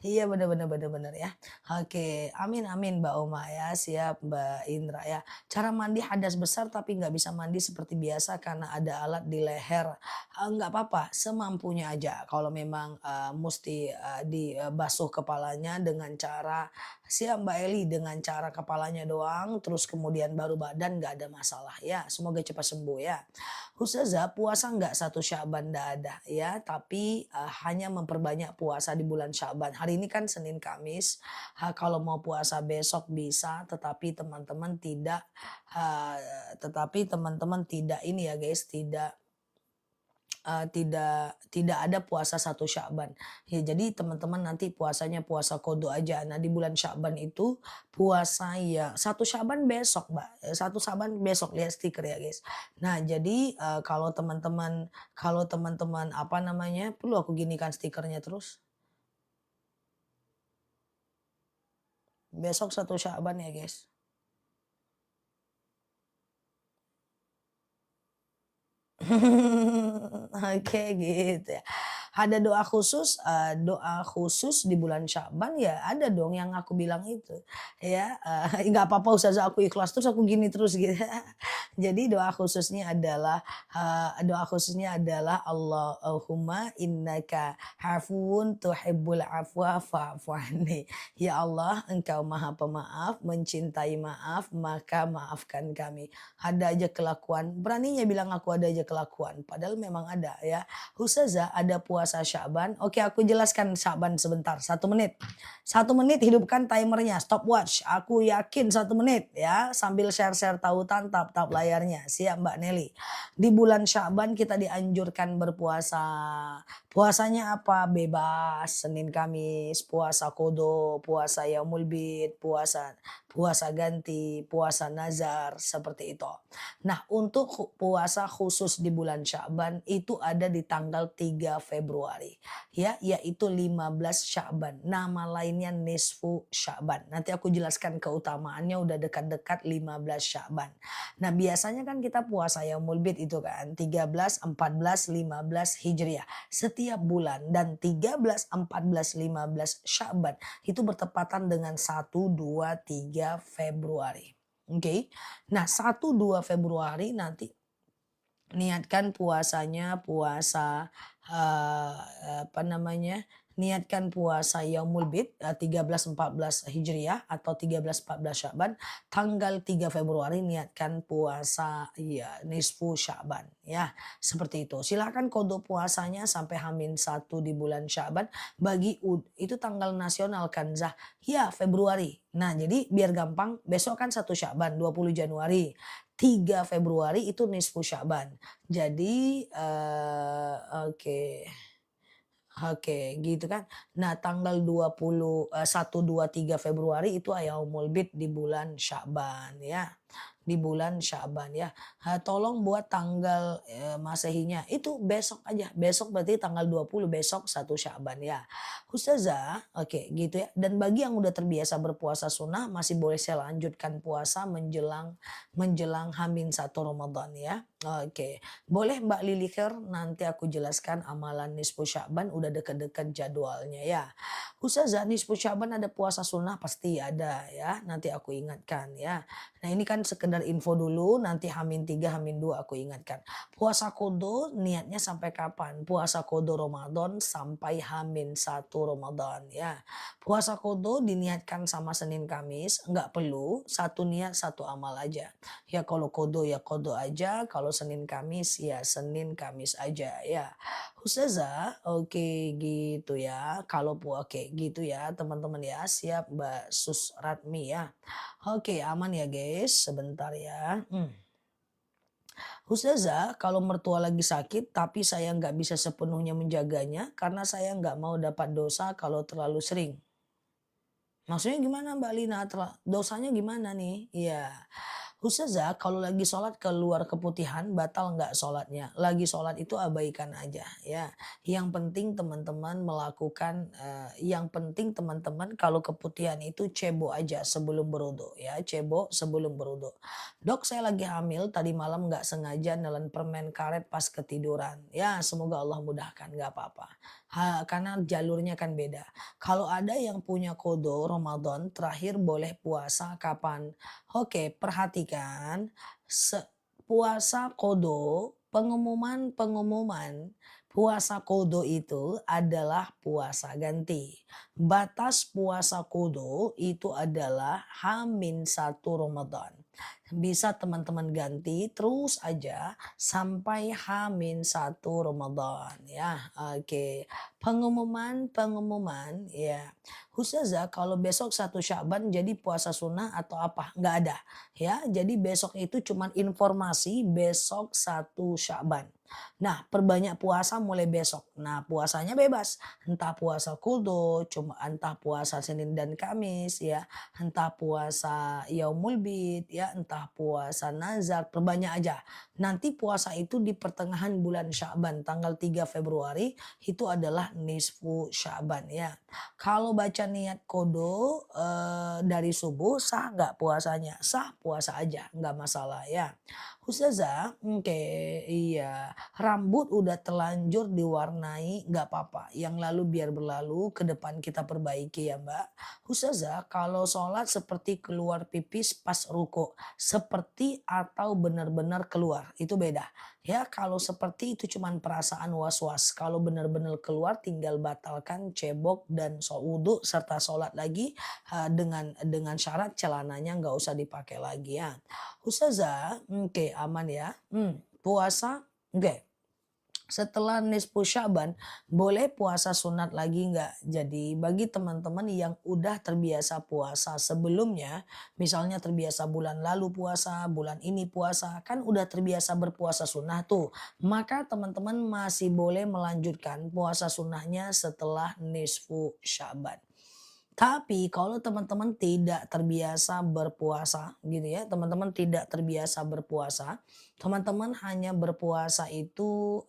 Iya bener bener bener bener ya. Oke, amin amin Mbak Oma ya. Siap Mbak Indra ya. Cara mandi hadas besar tapi nggak bisa mandi seperti biasa karena ada alat di leher. Nggak apa-apa, semampunya aja. Kalau memang mesti dibasuh kepalanya dengan cara siap Mbak Eli dengan cara kepalanya doang terus kemudian baru badan nggak ada masalah ya. Semoga cepat sembuh ya. Ustazah puasa nggak 1 Sya'ban nggak ada ya, tapi hanya memperbanyak puasa di bulan Sya'ban. Hari ini kan Senin Kamis, kalau mau puasa besok bisa, tetapi teman-teman tidak ini ya guys, tidak ada puasa 1 Sya'ban. Ya jadi teman-teman nanti puasanya puasa qadha aja. Nah di bulan Sya'ban itu puasa ya 1 Sya'ban besok Mbak, 1 Sya'ban besok lihat stiker ya guys. Nah jadi, kalau teman-teman apa namanya, perlu aku ginikan stikernya terus? Besok 1 Sya'ban ya guys. Oke gitu ya. Ada doa khusus di bulan Sya'ban ya ada dong yang aku bilang itu ya, nggak apa-apa ustazah aku ikhlas terus aku gini terus gitu. Jadi doa khususnya adalah Allahumma innaka afuwun tuhibbul afwa fa'fu anni. Ya Allah engkau maha pemaaf, mencintai maaf, maka maafkan kami. Ada aja kelakuan, beraninya bilang aku ada aja kelakuan, padahal memang ada ya. Ustazah ada puasa Sya'ban, oke aku jelaskan Sya'ban sebentar, 1 menit. 1 menit hidupkan timernya, stopwatch, aku yakin 1 menit ya, sambil share-share tautan tap-tap layarnya, siap Mbak Nelly. Di bulan Sya'ban kita dianjurkan berpuasa. Puasanya apa? Bebas, Senin Kamis, puasa kodo, puasa yaumul bid, puasa ganti, puasa nazar, seperti itu. Nah, untuk puasa khusus di bulan Sya'ban itu ada di tanggal 3 Februari ya, yaitu 15 Sya'ban. Nama lainnya nisfu Sya'ban. Nanti aku jelaskan keutamaannya udah dekat-dekat 15 Sya'ban. Nah, biasanya kan kita puasa yaumul bid itu kan 13, 14, 15 Hijriah setiap bulan dan 13, 14, 15 Sya'ban itu bertepatan dengan 1, 2, 3 Februari. Oke. Nah, 1, 2 Februari nanti niatkan puasanya puasa, eee, apa namanya, niatkan puasa yaumul bid, 13, 14 Hijriah atau 13, 14 Sya'ban. Tanggal 3 Februari niatkan puasa ya nisfu Sya'ban ya, seperti itu. Silakan kode puasanya sampai H-1 di bulan Sya'ban itu tanggal nasional kan Zah? Ya Februari. Nah jadi biar gampang besok kan 1 Sya'ban 20 Januari. 3 Februari itu nisfu Sya'ban. Jadi, oke. Oke, gitu kan. Nah, tanggal 1, 2, 3 Februari itu Yaumul Bid di bulan Sya'ban ya. Di bulan Sya'ban ya. Tolong buat tanggal Masehinya itu besok aja. Besok berarti tanggal 20 besok 1 Sya'ban ya. Ustazah, oke gitu ya. Dan bagi yang udah terbiasa berpuasa sunnah masih boleh saya lanjutkan puasa menjelang menjelang H-1 Ramadan ya. Oke. Boleh Mbak Liliker nanti aku jelaskan amalan nisfu Sya'ban udah deket-deket jadwalnya ya. Ustazah nisfu Sya'ban ada puasa sunnah pasti ada ya. Nanti aku ingatkan ya. Nah ini kan sekedar info dulu nanti H-3 H-2 aku ingatkan. Puasa kodo niatnya sampai kapan? Puasa kodo Ramadan sampai H-1 Ramadan ya. Puasa kodo diniatkan sama Senin Kamis nggak perlu satu niat satu amal aja. Ya kalau kodo ya kodo aja, kalau Senin Kamis ya Senin Kamis aja ya. Ustazah, oke gitu ya. Oke gitu ya teman-teman ya. Siap Mbak Susratmi ya. Oke aman ya guys, sebentar ya. Ustazah, kalau mertua lagi sakit tapi saya nggak bisa sepenuhnya menjaganya karena saya nggak mau dapat dosa kalau terlalu sering. Maksudnya gimana Mbak Lina? Dosanya gimana nih? Iya. Ustazah kalau lagi sholat keluar keputihan batal nggak sholatnya? Lagi sholat itu abaikan aja ya. Yang penting teman-teman kalau keputihan itu cebo aja sebelum berwudu ya. Cebo sebelum berwudu. Dok saya lagi hamil tadi malam nggak sengaja nelen permen karet pas ketiduran. Ya semoga Allah mudahkan nggak apa-apa. Karena jalurnya kan beda. Kalau ada yang punya kodo Ramadan terakhir boleh puasa kapan? Oke, perhatikan puasa kodo, pengumuman puasa kodo itu adalah puasa ganti. Batas puasa kodo itu adalah H-1 Ramadan. Bisa teman-teman ganti terus aja sampai H-1 Ramadan ya. Oke. Pengumuman ya. Ustazah kalau besok 1 Sya'ban jadi puasa sunnah atau apa? Nggak ada ya. Jadi besok itu cuman informasi besok 1 Sya'ban. Nah perbanyak puasa mulai besok. Nah puasanya bebas. Entah puasa kudo, entah puasa Senin dan Kamis ya. Entah puasa Yaumul Bid ya. ya, entah puasa nazar, perbanyak aja. Nanti puasa itu di pertengahan bulan Sya'ban, tanggal 3 Februari itu adalah nisfu Sya'ban ya. Kalau baca niat kodo dari subuh sah nggak puasanya? Sah puasa aja, nggak masalah ya. Ustazah, oke, iya. Rambut udah terlanjur diwarnai, nggak apa-apa. Yang lalu biar berlalu, ke depan kita perbaiki ya Mbak. Ustazah, kalau sholat seperti keluar pipis pas ruko, seperti atau benar-benar keluar, itu beda. Ya, kalau seperti itu cuman perasaan was-was. Kalau benar-benar keluar tinggal batalkan cebok dan wudu serta sholat lagi dengan syarat celananya nggak usah dipakai lagi ya. Ustazah, oke aman ya. Puasa, oke. Setelah nisfu Sya'ban, boleh puasa sunat lagi nggak? Jadi bagi teman-teman yang udah terbiasa puasa sebelumnya, misalnya terbiasa bulan lalu puasa, bulan ini puasa, kan udah terbiasa berpuasa sunnah tuh. Maka teman-teman masih boleh melanjutkan puasa sunnahnya setelah nisfu Sya'ban. Tapi kalau teman-teman tidak terbiasa berpuasa gitu ya, teman-teman tidak terbiasa berpuasa, teman-teman hanya berpuasa itu,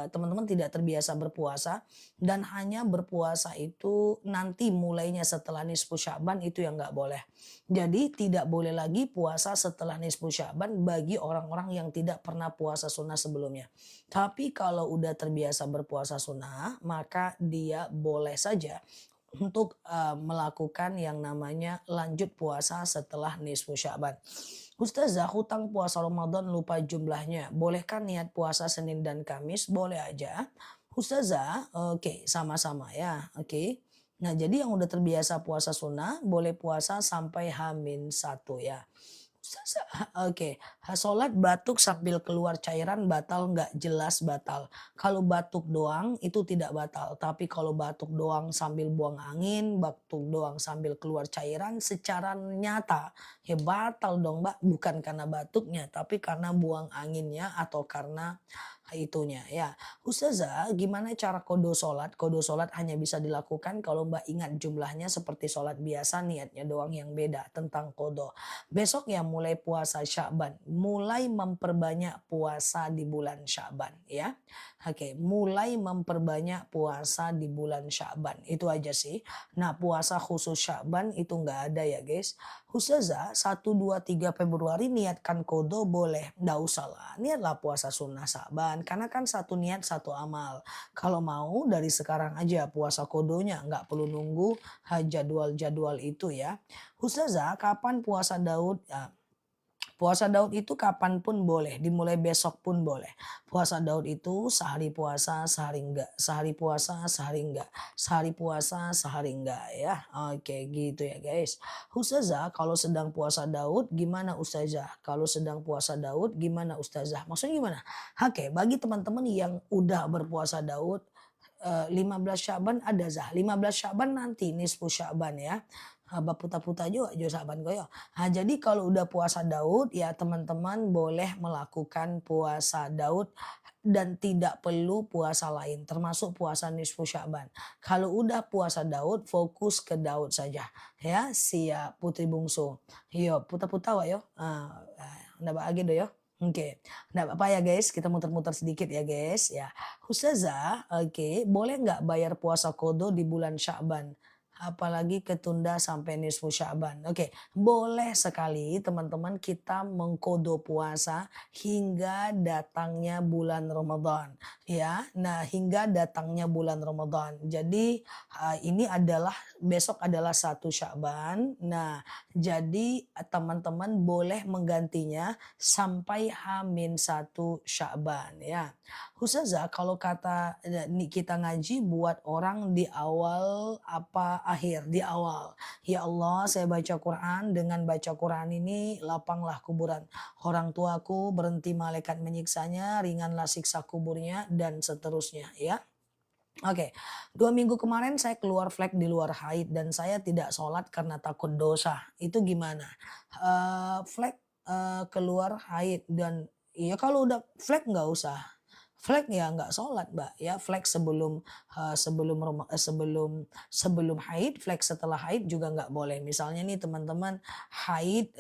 teman-teman tidak terbiasa berpuasa dan hanya berpuasa itu nanti mulainya setelah nisfu Sya'ban itu yang nggak boleh. Jadi tidak boleh lagi puasa setelah nisfu Sya'ban bagi orang-orang yang tidak pernah puasa sunnah sebelumnya. Tapi kalau udah terbiasa berpuasa sunnah, maka dia boleh saja untuk, melakukan yang namanya lanjut puasa setelah nisfu Sya'ban. Ustazah, hutang puasa Ramadan lupa jumlahnya, bolehkah niat puasa Senin dan Kamis? Boleh aja. Ustazah, oke, sama-sama ya, oke. Nah, jadi yang udah terbiasa puasa sunnah, boleh puasa sampai H-1 ya. Ustazah, oke, sholat batuk sambil keluar cairan batal nggak? Jelas batal. Kalau batuk doang itu tidak batal, tapi kalau batuk doang sambil buang angin, batuk doang sambil keluar cairan secara nyata, ya batal dong Mbak. Bukan karena batuknya, tapi karena buang anginnya atau karena itunya ya. Ustazah, gimana cara kodo sholat? Kodo sholat hanya bisa dilakukan kalau Mbak ingat jumlahnya seperti sholat biasa, niatnya doang yang beda tentang kodo. Besok ya mulai puasa Sya'ban, mulai memperbanyak puasa di bulan Sya'ban ya. Oke, mulai memperbanyak puasa di bulan Sya'ban. Itu aja sih. Nah, puasa khusus Sya'ban itu nggak ada ya, guys. Ustazah, 1, 2, 3 Februari niatkan kodo boleh. Nggak usah lah, niatlah puasa sunnah Sya'ban. Karena kan satu niat satu amal. Kalau mau dari sekarang aja puasa kodonya, nggak perlu nunggu jadwal-jadwal itu ya. Ustazah, kapan puasa Daud? Ya, puasa Daud itu kapan pun boleh, dimulai besok pun boleh. Puasa Daud itu sehari puasa, sehari enggak. Sehari puasa, sehari enggak. Sehari puasa, sehari enggak ya. Oke gitu ya guys. Ustazah, kalau sedang puasa Daud gimana Ustazah? Kalau sedang puasa Daud gimana Ustazah? Maksudnya gimana? Oke, bagi teman-teman yang udah berpuasa Daud 15 Sya'ban ada zah. 15 Sya'ban nanti nisfu Sya'ban ya. Baputa-puta juga jo Sya'ban koyo. Jadi kalau udah puasa Daud ya teman-teman boleh melakukan puasa Daud dan tidak perlu puasa lain termasuk puasa nisfu Sya'ban. Kalau udah puasa Daud fokus ke Daud saja ya. Siap putri bungsu. Yo puta-puta wa yo. Ndak bahagia do yo. Oke, nggak apa-apa ya guys, kita muter-muter sedikit ya guys ya. Ustazah, oke, boleh nggak bayar puasa kodo di bulan Sya'ban? Apalagi ketunda sampai nisfu Sya'ban. Oke, boleh sekali teman-teman kita mengkodo puasa hingga datangnya bulan Ramadan. Ya, nah hingga datangnya bulan Ramadan. Jadi ini adalah besok adalah 1 Sya'ban. Nah, jadi teman-teman boleh menggantinya sampai H-1 Sya'ban ya. Ustazah, kalau kata kita ngaji buat orang di awal apa akhir? Di awal. Ya Allah, saya baca Quran, dengan baca Quran ini lapanglah kuburan orang tuaku, berhenti malaikat menyiksanya, ringanlah siksa kuburnya dan seterusnya ya. Oke, 2 minggu kemarin saya keluar flek di luar haid dan saya tidak sholat karena takut dosa. Itu gimana? Flek keluar haid dan iya kalau udah flek nggak usah. Flek ya nggak sholat Mbak, ya flek sebelum, sebelum haid, flek setelah haid juga nggak boleh. Misalnya nih teman-teman haid,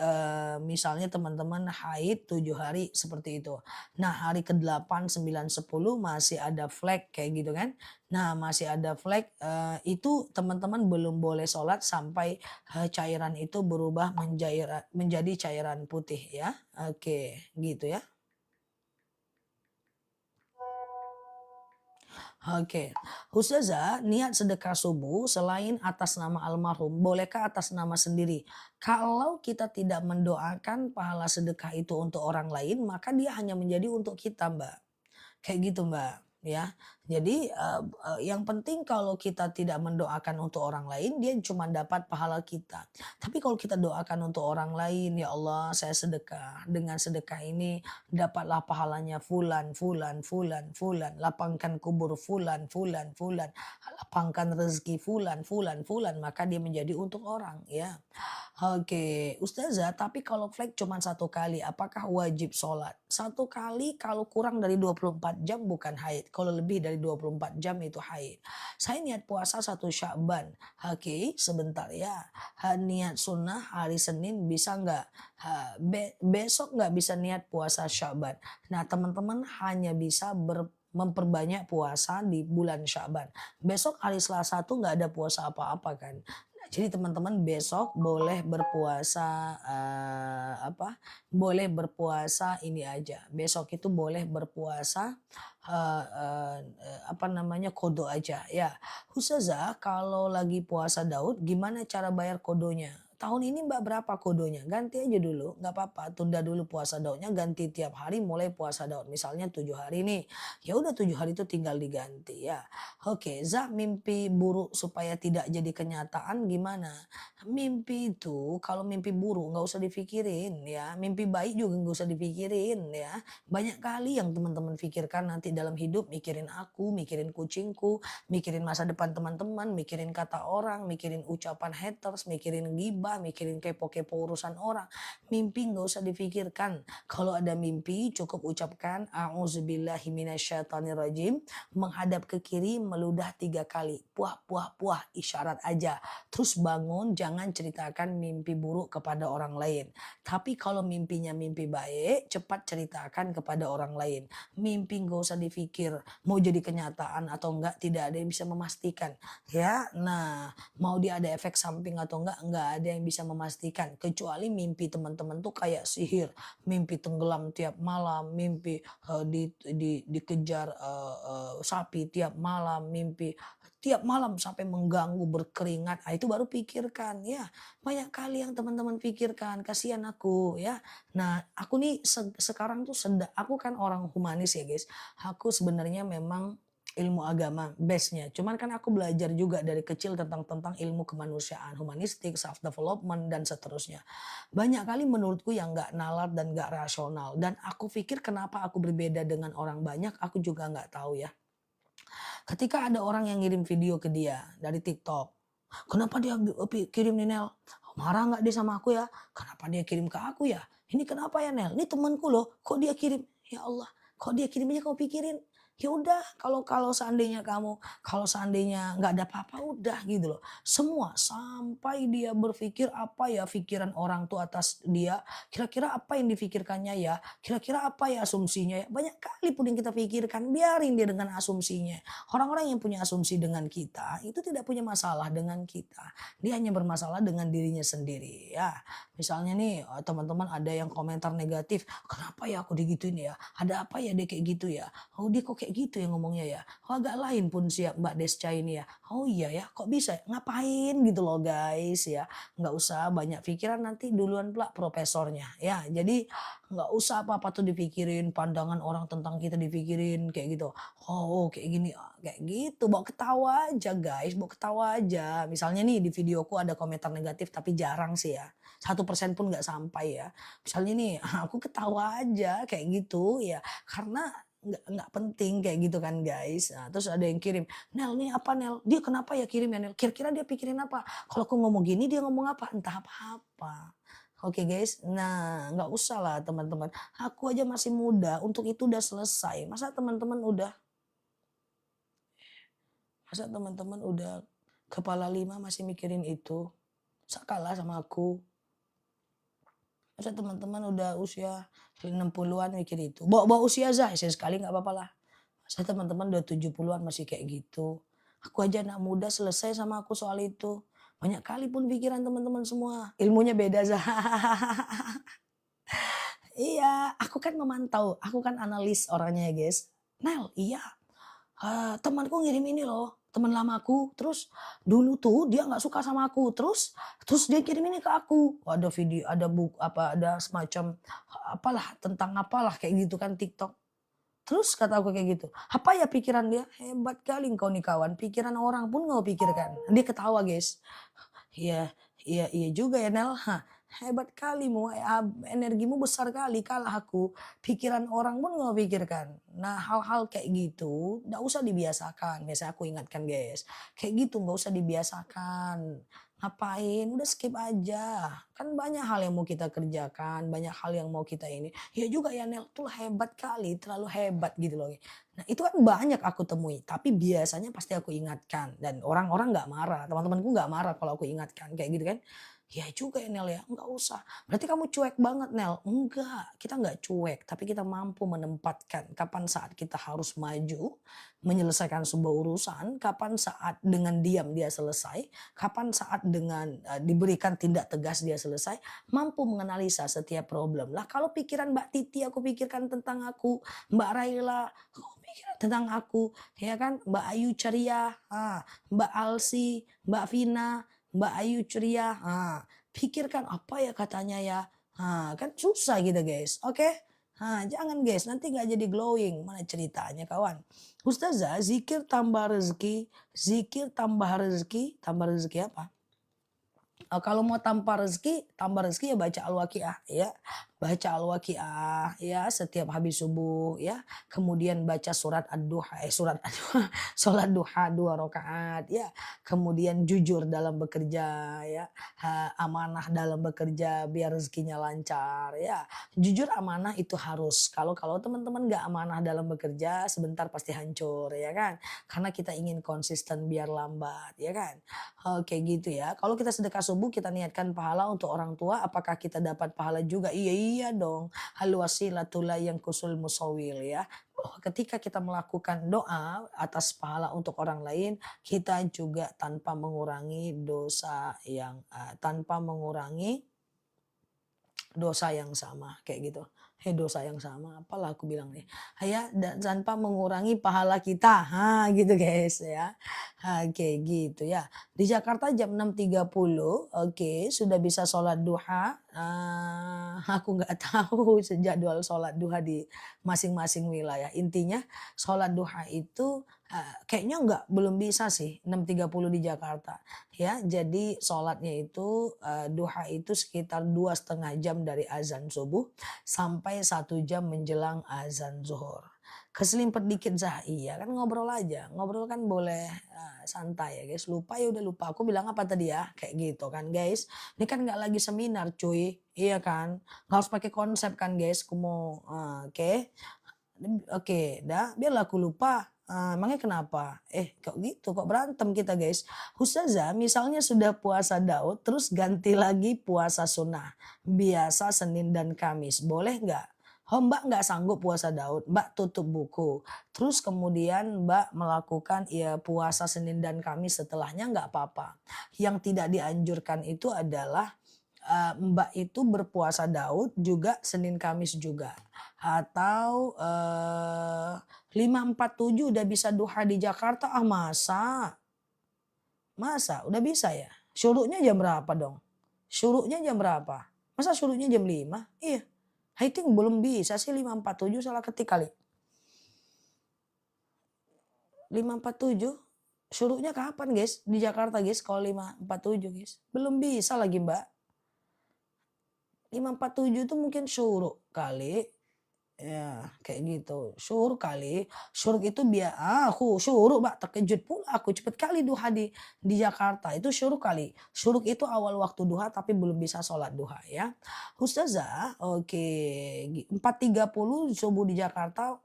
misalnya teman-teman haid 7 hari seperti itu. Nah hari ke-8, 9, 10 masih ada flek kayak gitu kan. Nah masih ada flek, itu teman-teman belum boleh sholat sampai, cairan itu berubah menjadi cairan putih ya. Oke, gitu ya. Oke, Ustazah, niat sedekah subuh selain atas nama almarhum, bolehkah atas nama sendiri? Kalau kita tidak mendoakan pahala sedekah itu untuk orang lain, maka dia hanya menjadi untuk kita, Mbak. Kayak gitu, Mbak, ya. Jadi, yang penting kalau kita tidak mendoakan untuk orang lain, dia cuma dapat pahala kita. Tapi kalau kita doakan untuk orang lain, "Ya Allah, saya sedekah. Dengan sedekah ini dapatlah pahalanya fulan, fulan, fulan, fulan. Lapangkan kubur fulan, fulan, fulan. Lapangkan rezeki fulan, fulan, fulan." Maka dia menjadi untuk orang, ya. Oke, Ustazah, tapi kalau flek cuma satu kali, apakah wajib sholat? Satu kali kalau kurang dari 24 jam bukan haid. Kalau lebih dari 24 jam itu haid. Saya niat puasa 1 Sya'ban. Oke, sebentar ya. Niat sunnah hari Senin bisa nggak? Besok nggak bisa niat puasa Sya'ban. Nah, teman-teman hanya bisa memperbanyak puasa di bulan Sya'ban. Besok hari Selasa tuh nggak ada puasa apa-apa kan. Jadi teman-teman besok boleh berpuasa, boleh berpuasa ini aja, besok itu boleh berpuasa, eee eee apa namanya, qada aja ya. Ustazah kalau lagi puasa Daud gimana cara bayar qadanya? Tahun ini Mbak berapa qadanya? Ganti aja dulu, nggak apa-apa, tunda dulu puasa Daudnya, ganti tiap hari mulai puasa Daud. Misalnya 7 hari nih, ya udah 7 hari itu tinggal diganti ya. Oke, mimpi buruk supaya tidak jadi kenyataan gimana? Mimpi itu kalau mimpi buruk nggak usah dipikirin ya, mimpi baik juga nggak usah dipikirin ya. Banyak kali yang teman-teman pikirkan nanti dalam hidup mikirin aku, mikirin kucingku, mikirin masa depan teman-teman, mikirin kata orang, mikirin ucapan haters, mikirin gibah, mikirin kepo-kepo urusan orang. Mimpi nggak usah difikirkan. Kalau ada mimpi cukup ucapkan a'udzubillahi minasyaitonirrajim, menghadap ke kiri meludah 3 kali. Puah, puah, puah, isyarat aja. Terus bangun, jangan ceritakan mimpi buruk kepada orang lain. Tapi kalau mimpinya mimpi baik, cepat ceritakan kepada orang lain. Mimpi nggak usah dipikir, mau jadi kenyataan atau enggak, tidak ada yang bisa memastikan. Ya, nah, mau dia ada efek samping atau enggak ada yang bisa memastikan. Kecuali mimpi teman-teman tuh kayak sihir. Mimpi tenggelam tiap malam, mimpi dikejar sapi tiap malam, mimpi tiap malam sampai mengganggu berkeringat. Itu baru pikirkan ya. Banyak kali yang teman-teman pikirkan, kasihan aku ya. Nah, aku nih sekarang tuh aku kan orang humanis ya guys. Aku sebenarnya memang ilmu agama base-nya. Cuman kan aku belajar juga dari kecil tentang ilmu kemanusiaan, humanistik, self development dan seterusnya. Banyak kali menurutku yang nggak nalar dan nggak rasional. Dan aku pikir kenapa aku berbeda dengan orang banyak, aku juga nggak tahu ya. Ketika ada orang yang ngirim video ke dia dari TikTok, "Kenapa dia kirim nih Nel? Marah nggak dia sama aku ya? Kenapa dia kirim ke aku ya? Ini kenapa ya Nel? Ini temanku loh, kok dia kirim?" Ya Allah, kok dia kirimnya kau pikirin? Ya udah, kalau kalau seandainya nggak ada apa-apa udah gitu loh. Semua sampai dia berpikir apa ya pikiran orang tuh atas dia, kira-kira apa yang difikirkannya ya, kira-kira apa ya asumsinya ya. Banyak kali pun yang kita pikirkan, biarin dia dengan asumsinya. Orang-orang yang punya asumsi dengan kita itu tidak punya masalah dengan kita. Dia hanya bermasalah dengan dirinya sendiri ya. Misalnya nih teman-teman ada yang komentar negatif, "Kenapa ya aku digituin ya? Ada apa ya dia kayak gitu ya? Oh dia kok kayak gitu ya ngomongnya ya? Oh agak lain pun siap Mbak Desca ini ya. Oh iya ya kok bisa ya? Ngapain gitu loh guys ya. Nggak usah banyak pikiran nanti duluan pula profesornya ya. Jadi nggak usah apa-apa tuh dipikirin, pandangan orang tentang kita dipikirin kayak gitu. Oh, kayak gini, kayak gitu. Bawa ketawa aja guys, bawa ketawa aja. Misalnya nih di videoku ada komentar negatif tapi jarang sih ya. 1% pun nggak sampai ya. Misalnya nih aku ketawa aja kayak gitu ya. Karena nggak penting kayak gitu kan guys. Nah, terus ada yang kirim, "Nel nih apa Nel? Dia kenapa ya kirim ya Nel? Kira-kira dia pikirin apa? Kalau aku ngomong gini dia ngomong apa?" Entah apa-apa. Oke guys, nah nggak usah lah teman-teman. Aku aja masih muda, untuk itu udah selesai. Masa teman-teman udah kepala 5 masih mikirin itu? Masa kalah sama aku? Masa teman-teman udah usia 60-an mikir itu? Bawa-bawa usia aja, sekali nggak apa-apa lah. Masa teman-teman udah 70-an masih kayak gitu? Aku aja anak muda selesai sama aku soal itu. Banyak kali pun pikiran teman-teman semua. Ilmunya beda Zah. Iya, aku kan memantau, aku kan analis orangnya ya guys. Nel, iya, temanku ngirim ini loh, teman lamaku, terus dulu tuh dia nggak suka sama aku, terus dia kirim ini ke aku. Ada video, ada buku apa, ada semacam apalah tentang apalah kayak gitu kan TikTok. Terus kata aku kayak gitu, apa ya pikiran dia? Hebat kali engkau nih kawan, pikiran orang pun nggak pikirkan. Dia ketawa guys. Iya, iya juga ya Nel. Hah, hebat kalimu, energimu besar kali kalah aku. Pikiran orang pun nggak pikirkan. Nah hal-hal kayak gitu nggak usah dibiasakan. Biasa aku ingatkan guys. Kayak gitu nggak usah dibiasakan. Ngapain? Udah skip aja. Kan banyak hal yang mau kita kerjakan. Banyak hal yang mau kita ini. Ya juga ya Nel, tuh hebat kali. Terlalu hebat gitu loh. Nah itu kan banyak aku temui, tapi biasanya pasti aku ingatkan dan orang-orang nggak marah, teman-temanku nggak marah kalau aku ingatkan kayak gitu kan. Ya juga ya Nel ya, nggak usah. Berarti kamu cuek banget Nel. Enggak, kita nggak cuek, tapi kita mampu menempatkan kapan saat kita harus maju, menyelesaikan sebuah urusan, kapan saat dengan diam dia selesai, kapan saat dengan diberikan tindak tegas dia selesai, mampu menganalisa setiap problem. Lah kalau pikiran Mbak Titi aku pikirkan tentang aku, Mbak Raila pikiran tentang aku, ya kan? Mbak Ayu ceria, Mbak Alsi, Mbak Vina, Mbak Ayu ceria, pikirkan apa ya katanya ya, kan susah gitu guys, oke? Jangan guys, nanti nggak jadi glowing, mana ceritanya kawan. Ustazah, zikir tambah rezeki apa? Kalau mau tambah rezeki ya baca Al-Waqiah ya. Baca Al-Waqiah ya setiap habis subuh ya. Kemudian baca surat Ad-Duha, surat Ad-Duha, salat duha 2 rakaat ya. Kemudian jujur dalam bekerja ya. Amanah dalam bekerja biar rezekinya lancar ya. Jujur amanah itu harus. Kalau kalau teman-teman nggak amanah dalam bekerja sebentar pasti hancur ya kan. Karena kita ingin konsisten biar lambat ya kan. Oke gitu ya. Kalau kita sedekah subuh kita niatkan pahala untuk orang tua, apakah kita dapat pahala juga? Iya dong. Hal wasilatul yang kusul musawil ya. Bahwa ketika kita melakukan doa atas pahala untuk orang lain, kita juga tanpa mengurangi dosa yang sama kayak gitu. Dosa yang sama, apalah aku bilang nih. Ya dan tanpa mengurangi pahala kita. Gitu guys ya. Oke gitu ya. Di Jakarta jam 6.30, oke, sudah bisa sholat duha. Aku nggak tahu jadwal sholat duha di masing-masing wilayah. Intinya sholat duha itu kayaknya belum bisa sih 6.30 di Jakarta. Ya, jadi sholatnya itu duha itu sekitar 2,5 jam dari azan subuh sampai 1 jam menjelang azan zuhur. Keselimpet dikit Zah, iya kan ngobrol aja, ngobrol kan boleh santai ya guys, lupa ya udah lupa, aku bilang apa tadi ya, kayak gitu kan guys. Ini kan nggak lagi seminar cuy, iya kan, nggak harus pakai konsep kan guys, aku mau oke. Oke, dah biarlah aku lupa. Emangnya kenapa? Kok gitu? Kok berantem kita guys? Ustazah misalnya sudah puasa Daud terus ganti lagi puasa sunnah. Biasa Senin dan Kamis. Boleh nggak? Oh Mbak nggak sanggup puasa Daud. Mbak tutup buku. Terus kemudian Mbak melakukan ya puasa Senin dan Kamis setelahnya nggak apa-apa. Yang tidak dianjurkan itu adalah Mbak itu berpuasa Daud juga Senin Kamis juga. Atau 547 udah bisa duha di Jakarta, masa? Masa? Udah bisa ya? Syuruknya jam berapa dong? Syuruknya jam berapa? Masa syuruknya jam 5? Iya. I think belum bisa sih 547, salah ketik kali. 547 syuruknya kapan guys? Di Jakarta guys kalau 547 guys. Belum bisa lagi Mbak. 547 itu mungkin syuruk kali. Ya, kayak gitu. Syuruk kali. Syuruk itu aku syuruk, Mbak. Terkejut pula aku cepet kali duha di Jakarta. Itu syuruk kali. Syuruk itu awal waktu duha tapi belum bisa sholat duha ya. Ustazah, oke. 4.30 subuh di Jakarta,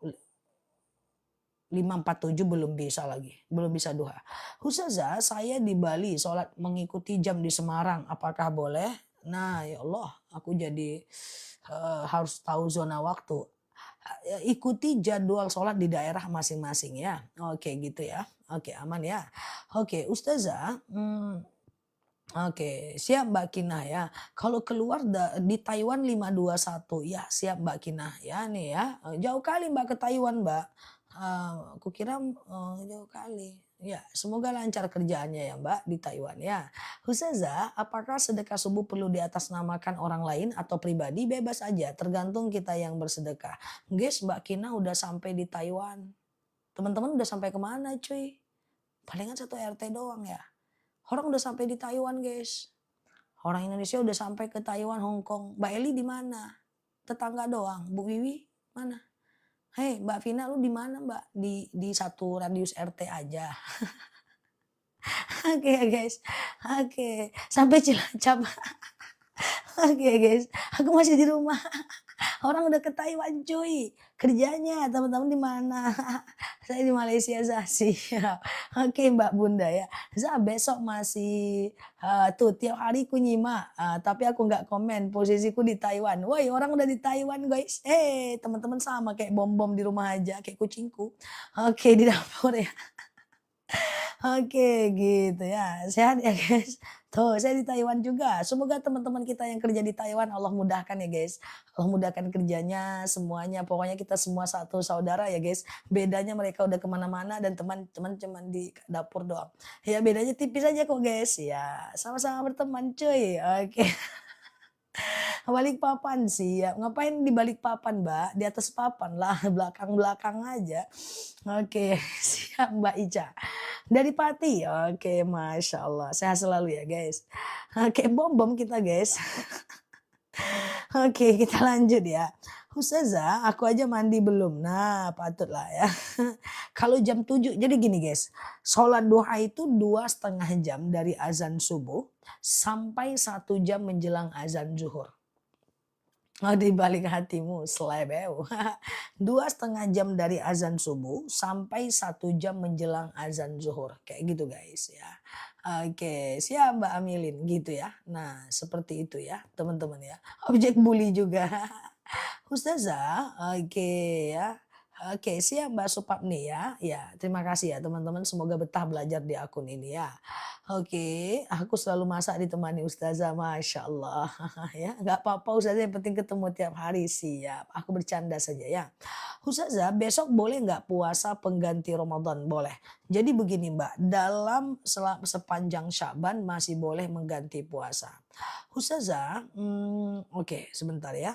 5.47 belum bisa lagi, belum bisa duha. Ustazah, saya di Bali sholat mengikuti jam di Semarang, apakah boleh? Nah, ya Allah, aku jadi harus tahu zona waktu. Ikuti jadwal sholat di daerah masing-masing ya. Oke gitu ya. Oke aman ya. Oke Ustazah, oke, siap Mbak Kinah ya. Kalau keluar di Taiwan 521 ya siap Mbak Kinah ya nih ya. Jauh kali Mbak ke Taiwan Mbak. Aku kira jauh kali. Ya, semoga lancar kerjaannya ya Mbak di Taiwan ya. Ustazah, apakah sedekah subuh perlu diatasnamakan orang lain atau pribadi? Bebas aja, tergantung kita yang bersedekah. Guys, Mbak Kinah udah sampai di Taiwan. Teman-teman udah sampai kemana cuy? Palingan satu RT doang ya. Orang udah sampai di Taiwan, guys. Orang Indonesia udah sampai ke Taiwan, Hong Kong. Mbak Eli di mana? Tetangga doang. Bu Wiwi mana? Hei, Mbak Vina lu di mana, Mbak? Di satu radius RT aja. Oke ya, guys. Oke, sampai Cilacap. Oke, guys. Aku masih di rumah. Orang udah ke Taiwan cuy. Kerjanya teman-teman di mana? Saya di Malaysia Zah siap. Oke Mbak Bunda ya. Zah besok masih tuh tiap hari ku nyimak. Tapi aku nggak komen posisiku di Taiwan. Woi orang udah di Taiwan guys. Teman-teman sama kayak bom-bom di rumah aja kayak kucingku. Oke di dapur ya. Oke gitu ya, sehat ya guys. Tuh saya di Taiwan juga, semoga teman-teman kita yang kerja di Taiwan Allah mudahkan ya guys. Allah mudahkan kerjanya semuanya, pokoknya kita semua satu saudara ya guys. Bedanya mereka udah kemana-mana dan teman-teman cuman di dapur doang. Ya bedanya tipis aja kok guys, ya sama-sama berteman cuy. Oke. Balik papan sih ya, ngapain di balik papan Mbak? Di atas papan lah, belakang-belakang aja. Oke, siap Mbak Ica. Dari Pati, oke Masya Allah. Sehat selalu ya guys. Oke, bom-bom kita guys. Oke, kita lanjut ya. Ustazah, aku aja mandi belum. Nah, patutlah ya. Kalau jam 7, jadi gini guys. Sholat duha itu 2,5 jam dari azan subuh sampai 1 jam menjelang azan zuhur. Oh di balik hatimu selebeu. 2,5 jam dari azan subuh sampai 1 jam menjelang azan zuhur. Kayak gitu guys ya. Oke siap Mbak Amilin gitu ya. Nah seperti itu ya teman-teman ya. Objek bully juga. Ustazah, oke ya. Oke, siap Mbak Supapni ya. Ya, terima kasih ya teman-teman. Semoga betah belajar di akun ini ya. Oke, aku selalu masak ditemani Ustazah, Masya Allah. Ya, nggak apa-apa Ustazah, yang penting ketemu tiap hari. Siap, aku bercanda saja ya. Ustazah, besok boleh nggak puasa pengganti Ramadan? Boleh. Jadi begini Mbak, dalam sepanjang Sya'ban masih boleh mengganti puasa. Ustazah, oke sebentar ya.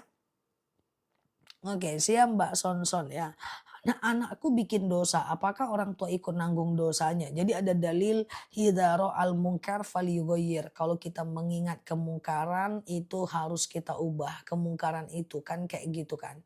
Oke, siap Mbak Sonson ya. Nah, anakku bikin dosa, apakah orang tua ikut nanggung dosanya? Jadi ada dalil hidaro al munkar falyughayyir. Kalau kita mengingat kemungkaran itu harus kita ubah kemungkaran itu kan kayak gitu kan.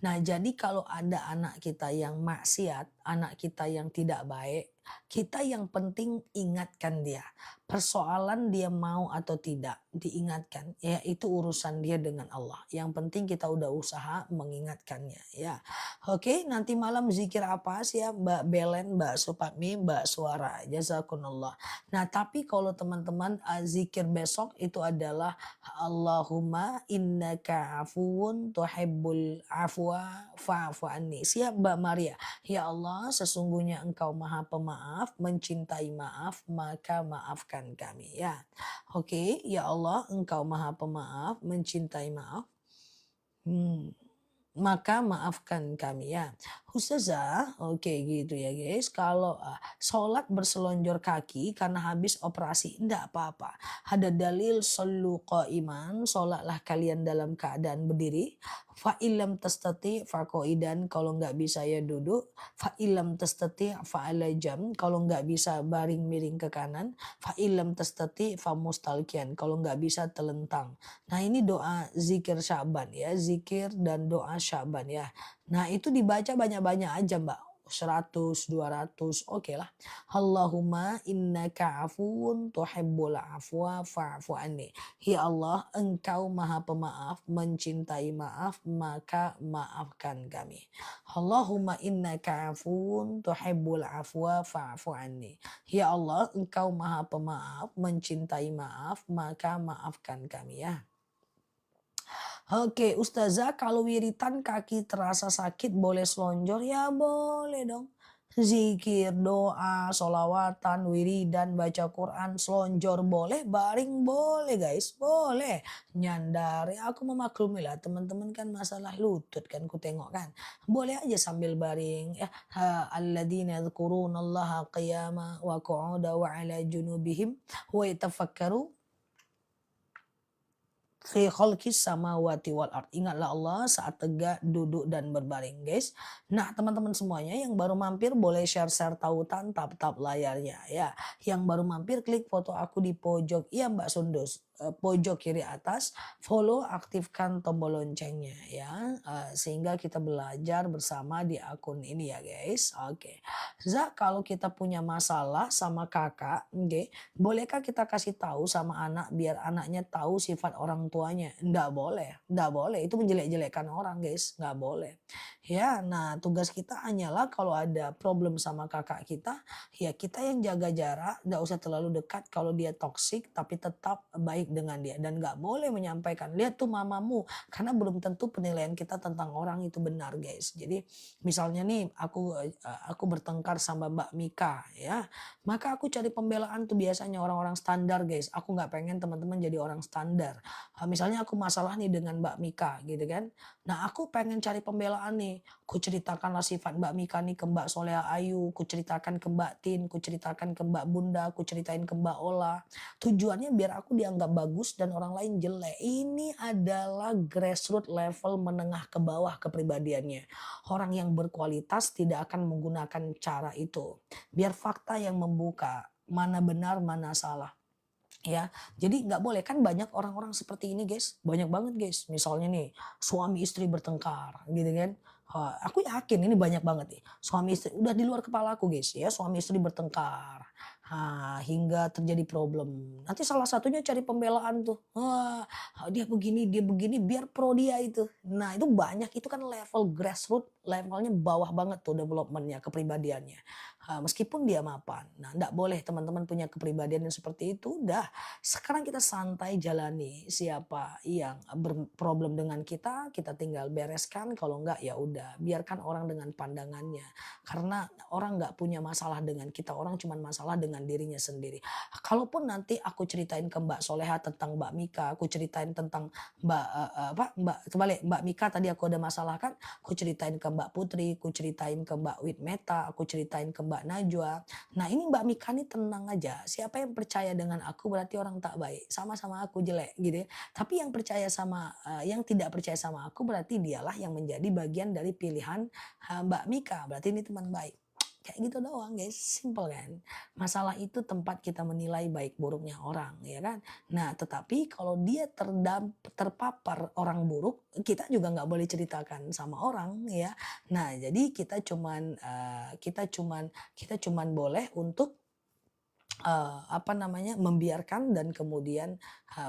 Nah, jadi kalau ada anak kita yang maksiat, anak kita yang tidak baik, kita yang penting ingatkan dia. Persoalan dia mau atau tidak diingatkan, ya itu urusan dia dengan Allah. Yang penting kita udah usaha mengingatkannya ya. Oke, nanti malam zikir apa sih ya Mbak Belen, Mbak Supatmi, Mbak Suara. Jazakumullah. Nah, tapi kalau teman-teman zikir besok itu adalah Allahumma innaka afuwun tuhibbul afwa fa'fu anni. Siap Mbak Maria. Ya Allah, sesungguhnya Engkau Maha Pemaaf, mencintai maaf, maka maafkan kami ya. Oke, ya Allah, Engkau Maha Pemaaf, mencintai maaf. Maka maafkan kami ya. Ustazah, oke gitu ya guys. Kalau sholat berselonjor kaki karena habis operasi, enggak apa-apa. Ada dalil sallu qaiman, sholatlah kalian dalam keadaan berdiri. Fa illam tastati fa qaidan, kalau nggak bisa ya duduk. Fa illam tastati fa ala jam, kalau nggak bisa baring miring ke kanan. Fa illam tastati fa mustalkian, kalau nggak bisa telentang. Nah ini doa zikir Sya'ban ya, zikir dan doa Sya'ban ya. Nah itu dibaca banyak-banyak aja Mbak. 100, 200, oke lah. Allahumma innaka afuun tuhibbul afwa fa'fu anni. Ya Allah, Engkau Maha Pemaaf, mencintai maaf, maka maafkan kami. Allahumma innaka afuun tuhibbul afwa fa'fu anni. Ya Allah, Engkau Maha Pemaaf, mencintai maaf, maka maafkan kami ya. Oke, Ustazah, kalau wiritan kaki terasa sakit boleh selonjor? Ya boleh dong. Zikir, doa, solawatan, wiridan, baca Quran, selonjor boleh, baring boleh guys, boleh. Nyandar, ya aku memaklumi lah teman-teman kan masalah lutut kan ku tengok kan. Boleh aja sambil baring ya. Alladzina yadhkurunallaha qiyama wa qu'uda wa ala junubihim wa yatafakkaru fi khalqis samawati wal ard. Ingatlah Allah saat tegak, duduk dan berbaring, guys. Nah, teman-teman semuanya yang baru mampir boleh share-share tautan, tap-tap layarnya ya. Yang baru mampir klik foto aku di pojok, iya Mbak Sundus, pojok kiri atas, follow, aktifkan tombol loncengnya ya, sehingga kita belajar bersama di akun ini ya, guys. Oke. Za, kalau kita punya masalah sama kakak, oke, bolehkah kita kasih tahu sama anak biar anaknya tahu sifat orang tuanya? Nggak boleh, nggak boleh. Itu menjelek-jelekan orang, guys. Nggak boleh. Ya, nah tugas kita hanyalah kalau ada problem sama kakak kita, ya kita yang jaga jarak, nggak usah terlalu dekat kalau dia toksik, tapi tetap baik dengan dia. Dan nggak boleh menyampaikan, lihat tuh mamamu, karena belum tentu penilaian kita tentang orang itu benar, guys. Jadi misalnya nih aku bertengkar sama Mbak Mika ya, maka aku cari pembelaan tuh biasanya orang-orang standar, guys. Aku nggak pengen teman-teman jadi orang standar. Misalnya aku masalah nih dengan Mbak Mika gitu kan. Nah aku pengen cari pembelaan nih. Ku ceritakanlah sifat Mbak Mika nih ke Mbak Soleha Ayu. Ku ceritakan ke Mbak Tin. Ku ceritakan ke Mbak Bunda. Ku ceritain ke Mbak Ola. Tujuannya biar aku dianggap bagus dan orang lain jelek. Ini adalah grassroots level menengah ke bawah kepribadiannya. Orang yang berkualitas tidak akan menggunakan cara itu. Biar fakta yang membuka mana benar mana salah. Ya, jadi nggak boleh kan banyak orang-orang seperti ini guys, banyak banget guys. Misalnya nih suami istri bertengkar, gitu kan? Aku yakin ini banyak banget nih suami istri udah di luar kepala aku guys ya, suami istri bertengkar. Hingga terjadi problem. Nanti salah satunya cari pembelaan tuh. Wah, dia begini biar pro dia itu. Nah, itu banyak itu kan level grassroots, levelnya bawah banget tuh developmentnya, kepribadiannya. Meskipun dia mapan. Nah, enggak boleh teman-teman punya kepribadian yang seperti itu. Udah, sekarang kita santai jalani. Siapa yang berproblem dengan kita tinggal bereskan. Kalau enggak ya udah, biarkan orang dengan pandangannya. Karena orang enggak punya masalah dengan kita, orang cuma masalah dengan dirinya sendiri. Kalaupun nanti aku ceritain ke Mbak Soleha tentang Mbak Mika, aku ceritain tentang Mbak Mika tadi aku ada masalah kan, aku ceritain ke Mbak Putri, aku ceritain ke Mbak Witmeta, aku ceritain ke Mbak Najwa. Nah ini Mbak Mika nih tenang aja. Siapa yang percaya dengan aku berarti orang tak baik. Sama-sama aku jelek gitu ya. Tapi yang percaya sama yang tidak percaya sama aku berarti dialah yang menjadi bagian dari pilihan Mbak Mika. Berarti ini teman baik. Kayak gitu doang guys, simple kan. Masalah itu tempat kita menilai baik buruknya orang ya kan. Nah tetapi kalau dia terpapar orang buruk, kita juga nggak boleh ceritakan sama orang ya. Nah jadi kita cuman boleh untuk membiarkan dan kemudian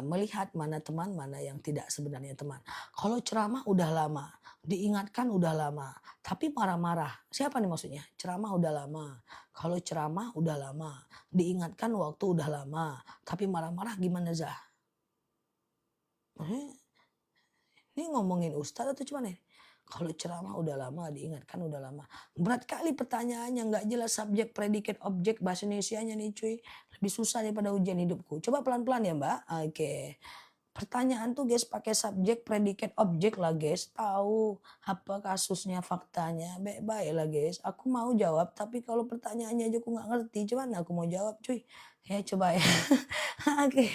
melihat mana teman, mana yang tidak sebenarnya teman. Kalau ceramah udah lama, diingatkan udah lama, tapi marah-marah. Siapa nih maksudnya? Ceramah udah lama. Kalau ceramah udah lama, diingatkan waktu udah lama, tapi marah-marah gimana Zah? Eh, Ini ngomongin ustadz atau cuman nih? Kalau ceramah udah lama, diingatkan udah lama. Berat kali pertanyaannya, nggak jelas subjek, predikat, objek, bahasa Indonesianya nih cuy. Lebih susah daripada ujian hidupku. Coba pelan-pelan ya Mbak. Oke. Pertanyaan tuh guys pakai subjek, predikat, objek lah guys. Tahu apa kasusnya, faktanya. Baik-baik lah guys. Aku mau jawab, tapi kalau pertanyaannya aja aku nggak ngerti. Cuman aku mau jawab cuy. Ya coba ya. Oke.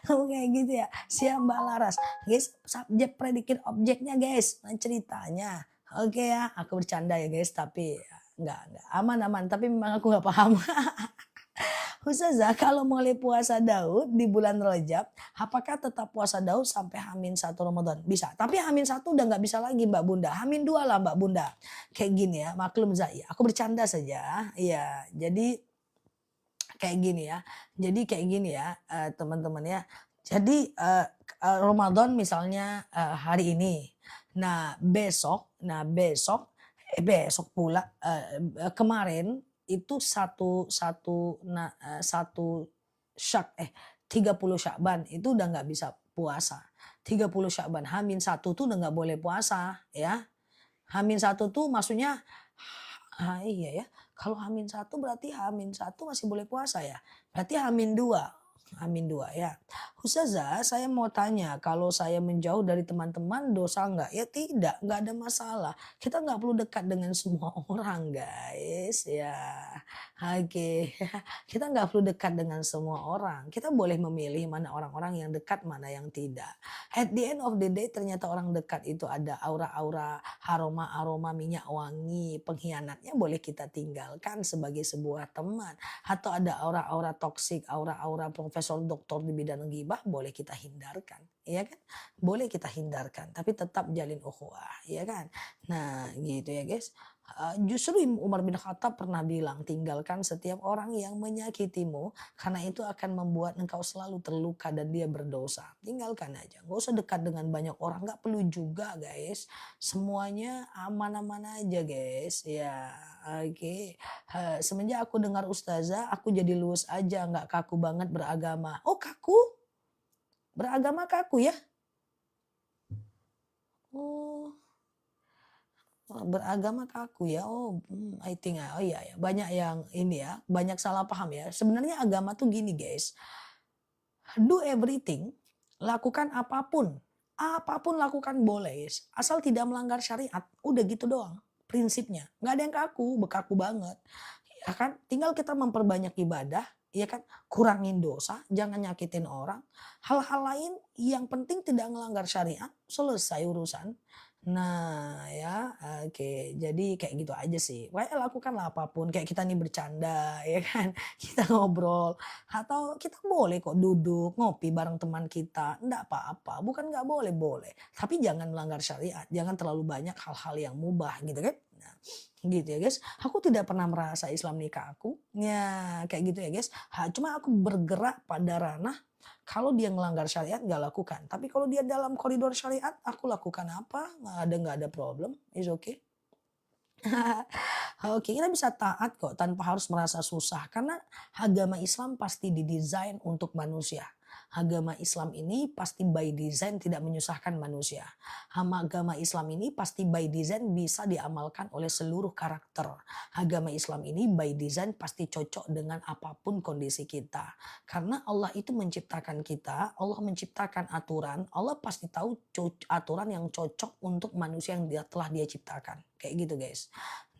Kayak gitu ya. Siap Mbak Laras. Guys, subjek, predikat, objeknya guys. Nah, ceritanya. Oke ya, aku bercanda ya guys, tapi enggak. Aman-aman, tapi memang aku nggak paham. Ustazah, kalau mulai puasa Daud di bulan Rajab, apakah tetap puasa Daud sampai H-1 Ramadan? Bisa, tapi H-1 udah nggak bisa lagi Mbak Bunda, H-2 lah Mbak Bunda. Kayak gini ya, maklum Zai, aku bercanda saja. Iya, jadi kayak gini ya. Jadi kayak gini ya, teman-teman ya. Jadi, Ramadan misalnya, hari ini. Besok pula, kemarin itu satu satu na eee, 1 Syak eh, 30 Syakban itu udah nggak bisa puasa. 30 Syakban, H-1 tuh udah nggak boleh puasa ya. H-1 tuh maksudnya iya ya, kalau H-1 berarti H-1 masih boleh puasa ya? Berarti H-2, H-2 ya. Ustazah, saya mau tanya, kalau saya menjauh dari teman-teman dosa nggak? Ya tidak, nggak ada masalah. Kita nggak perlu dekat dengan semua orang guys, ya. Oke, kita nggak perlu dekat dengan semua orang. Kita boleh memilih mana orang-orang yang dekat, mana yang tidak. At the end of the day ternyata orang dekat itu ada aura-aura, aroma-aroma minyak wangi, pengkhianatnya boleh kita tinggalkan sebagai sebuah teman. Atau ada aura-aura toksik, aura-aura profesor doktor di bidang ghibah boleh kita hindarkan, ya kan? Boleh kita hindarkan, tapi tetap jalin ukhuwah, ya kan? Nah, gitu ya guys. Justru Umar bin Khattab pernah bilang, tinggalkan setiap orang yang menyakitimu karena itu akan membuat engkau selalu terluka dan dia berdosa. Tinggalkan aja, nggak usah dekat dengan banyak orang, nggak perlu juga guys. Semuanya aman-aman aja guys, ya. Oke. Semenjak aku dengar ustazah, aku jadi luwes aja, nggak kaku banget beragama. Oh kaku? Beragama kaku ya? Oh. Beragama kaku ya? Oh, I think, oh iya ya, banyak yang ini ya, banyak salah paham ya. Sebenarnya agama tuh gini guys, do everything, lakukan apapun, apapun lakukan boleh guys, asal tidak melanggar syariat, udah gitu doang prinsipnya. Nggak ada yang kaku, bekaku banget. Ya kan? Tinggal kita memperbanyak ibadah, ya kan? Kurangin dosa, jangan nyakitin orang. Hal-hal lain yang penting tidak melanggar syariat, selesai urusan. Nah ya, oke. Jadi kayak gitu aja sih. Pokoknya lakukanlah apapun, kayak kita nih bercanda ya kan, kita ngobrol, atau kita boleh kok duduk, ngopi bareng teman kita, enggak apa-apa, bukan nggak boleh, boleh. Tapi jangan melanggar syariat, jangan terlalu banyak hal-hal yang mubah gitu kan. Nah, gitu ya guys. Aku tidak pernah merasa Islam nikah aku. Ya kayak gitu ya guys. Cuma aku bergerak pada ranah kalau dia ngelanggar syariat nggak lakukan. Tapi kalau dia dalam koridor syariat aku lakukan apa nggak ada problem. Is okay. Oke, kita bisa taat kok tanpa harus merasa susah karena agama Islam pasti didesain untuk manusia. Agama Islam ini pasti by design tidak menyusahkan manusia. Agama Islam ini pasti by design bisa diamalkan oleh seluruh karakter. Agama Islam ini by design pasti cocok dengan apapun kondisi kita. Karena Allah itu menciptakan kita, Allah menciptakan aturan, Allah pasti tahu aturan yang cocok untuk manusia yang telah dia ciptakan. Kayak gitu guys.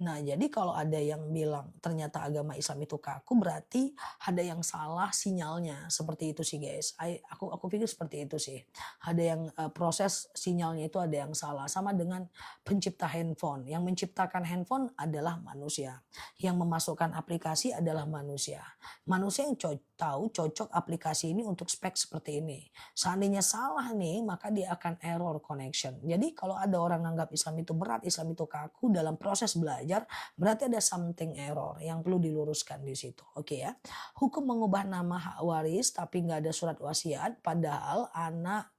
Nah, jadi kalau ada yang bilang ternyata agama Islam itu kaku, berarti ada yang salah sinyalnya. Seperti itu sih guys. Aku pikir seperti itu sih. Ada yang proses sinyalnya itu ada yang salah. Sama dengan pencipta handphone. Yang menciptakan handphone adalah manusia. Yang memasukkan aplikasi adalah manusia. Manusia yang tahu cocok aplikasi ini untuk spek seperti ini. Seandainya salah nih, maka dia akan error connection. Jadi kalau ada orang anggap Islam itu berat, Islam itu kaku dalam proses belajar, berarti ada something error yang perlu diluruskan di situ. Oke ya. Hukum mengubah nama hak waris tapi nggak ada surat wasiat, padahal anak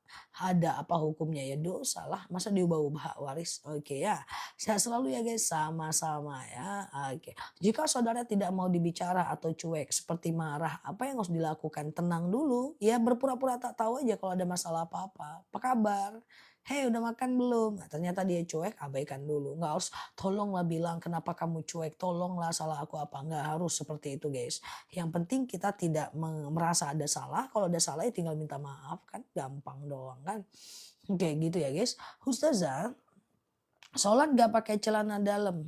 ada apa hukumnya ya, dosa lah, masa diubah-ubah hak waris. Oke ya, sehat selalu ya guys, sama-sama ya. Oke, jika saudara tidak mau dibicara atau cuek seperti marah, apa yang harus dilakukan? Tenang dulu ya, berpura-pura tak tahu aja kalau ada masalah apa-apa. Apa kabar? Hei, udah makan belum? Nah, ternyata dia cuek, abaikan dulu. Nggak harus tolonglah bilang kenapa kamu cuek, tolonglah salah aku apa. Nggak harus seperti itu guys. Yang penting kita tidak merasa ada salah. Kalau ada salah ya tinggal minta maaf kan. Gampang doang kan. Oke gitu ya guys. Ustazah, sholat gak pakai celana dalam.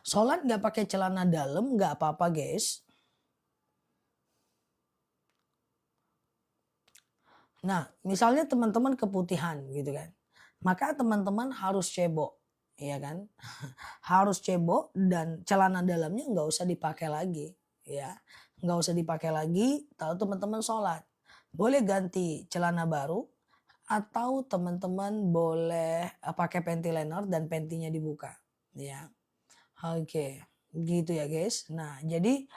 Sholat gak pakai celana dalam gak apa-apa guys. Nah, misalnya teman-teman keputihan gitu kan. Maka teman-teman harus cebok. ya kan? Harus cebok dan celana dalamnya nggak usah dipakai lagi, ya. Nggak usah dipakai lagi, lalu teman-teman sholat. Boleh ganti celana baru atau teman-teman boleh pakai panty liner dan panty-nya dibuka, ya. Oke, gitu ya guys. Nah, jadi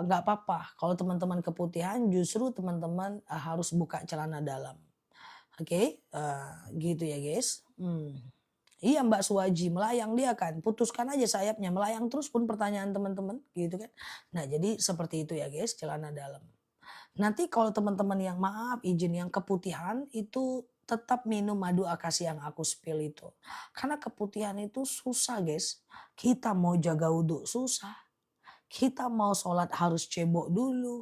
nggak apa-apa kalau teman-teman keputihan justru teman-teman harus buka celana dalam. Oke, gitu ya guys. Iya Mbak Suwaji, melayang dia kan, putuskan aja sayapnya, melayang terus pun pertanyaan teman-teman gitu kan. Nah jadi seperti itu ya guys, celana dalam. Nanti kalau teman-teman yang maaf izin yang keputihan itu tetap minum madu akasi yang aku spill itu. Karena keputihan itu susah guys. Kita mau jaga wudhu susah. Kita mau sholat harus cebok dulu.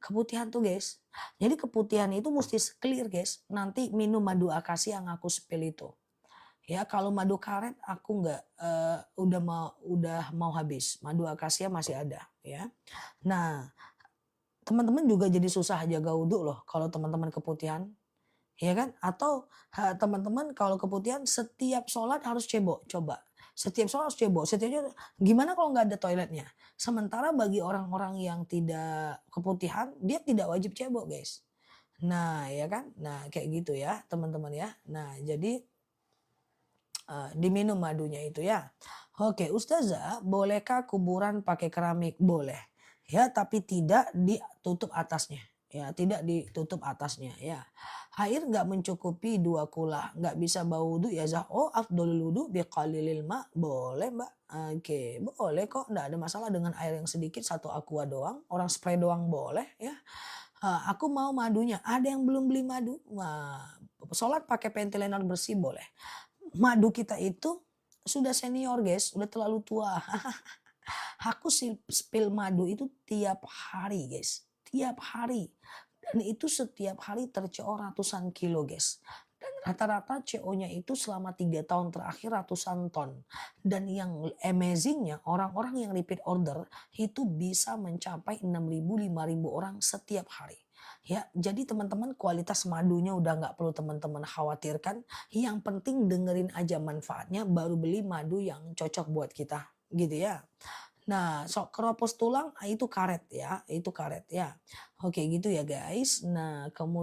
Keputihan tuh guys. Jadi keputihan itu mesti clear guys. Nanti minum madu akasi yang aku spill itu. Ya kalau madu karet aku nggak, udah mau habis, madu akasia masih ada ya. Nah teman-teman juga jadi susah jaga wudhu loh kalau teman-teman keputihan, ya kan? Atau teman-teman kalau keputihan setiap sholat harus cebok, coba. Setiap sholat harus cebok, gimana kalau nggak ada toiletnya? Sementara bagi orang-orang yang tidak keputihan, dia tidak wajib cebok guys. Nah ya kan? Nah kayak gitu ya teman-teman ya. Nah jadi diminum madunya itu ya. Oke, Ustazah, bolehkah kuburan pakai keramik? Boleh. Ya, tapi tidak ditutup atasnya. Ya, tidak ditutup atasnya ya. Air nggak mencukupi 2 kula, nggak bisa bau wudu ya Zah. Oh, afdolul wudu biqalilil ma. Boleh Mbak. Oke, boleh kok. Nggak ada masalah dengan air yang sedikit, 1 aqua doang. Orang spray doang boleh ya. Aku mau madunya. Ada yang belum beli madu? Wah, sholat pakai pentiliner bersih boleh. Madu kita itu sudah senior guys, udah terlalu tua. Aku spill madu itu tiap hari guys, tiap hari. Dan itu setiap hari terco ratusan kilo guys. Dan rata-rata CO-nya itu selama 3 tahun terakhir ratusan ton. Dan yang amazingnya orang-orang yang repeat order itu bisa mencapai 6.000 5.000 orang setiap hari. Ya, jadi teman-teman kualitas madunya udah nggak perlu teman-teman khawatirkan. Yang penting dengerin aja manfaatnya baru beli madu yang cocok buat kita gitu ya. Nah, keropos tulang itu karet ya, itu karet ya. Oke gitu ya guys. Nah, kemudian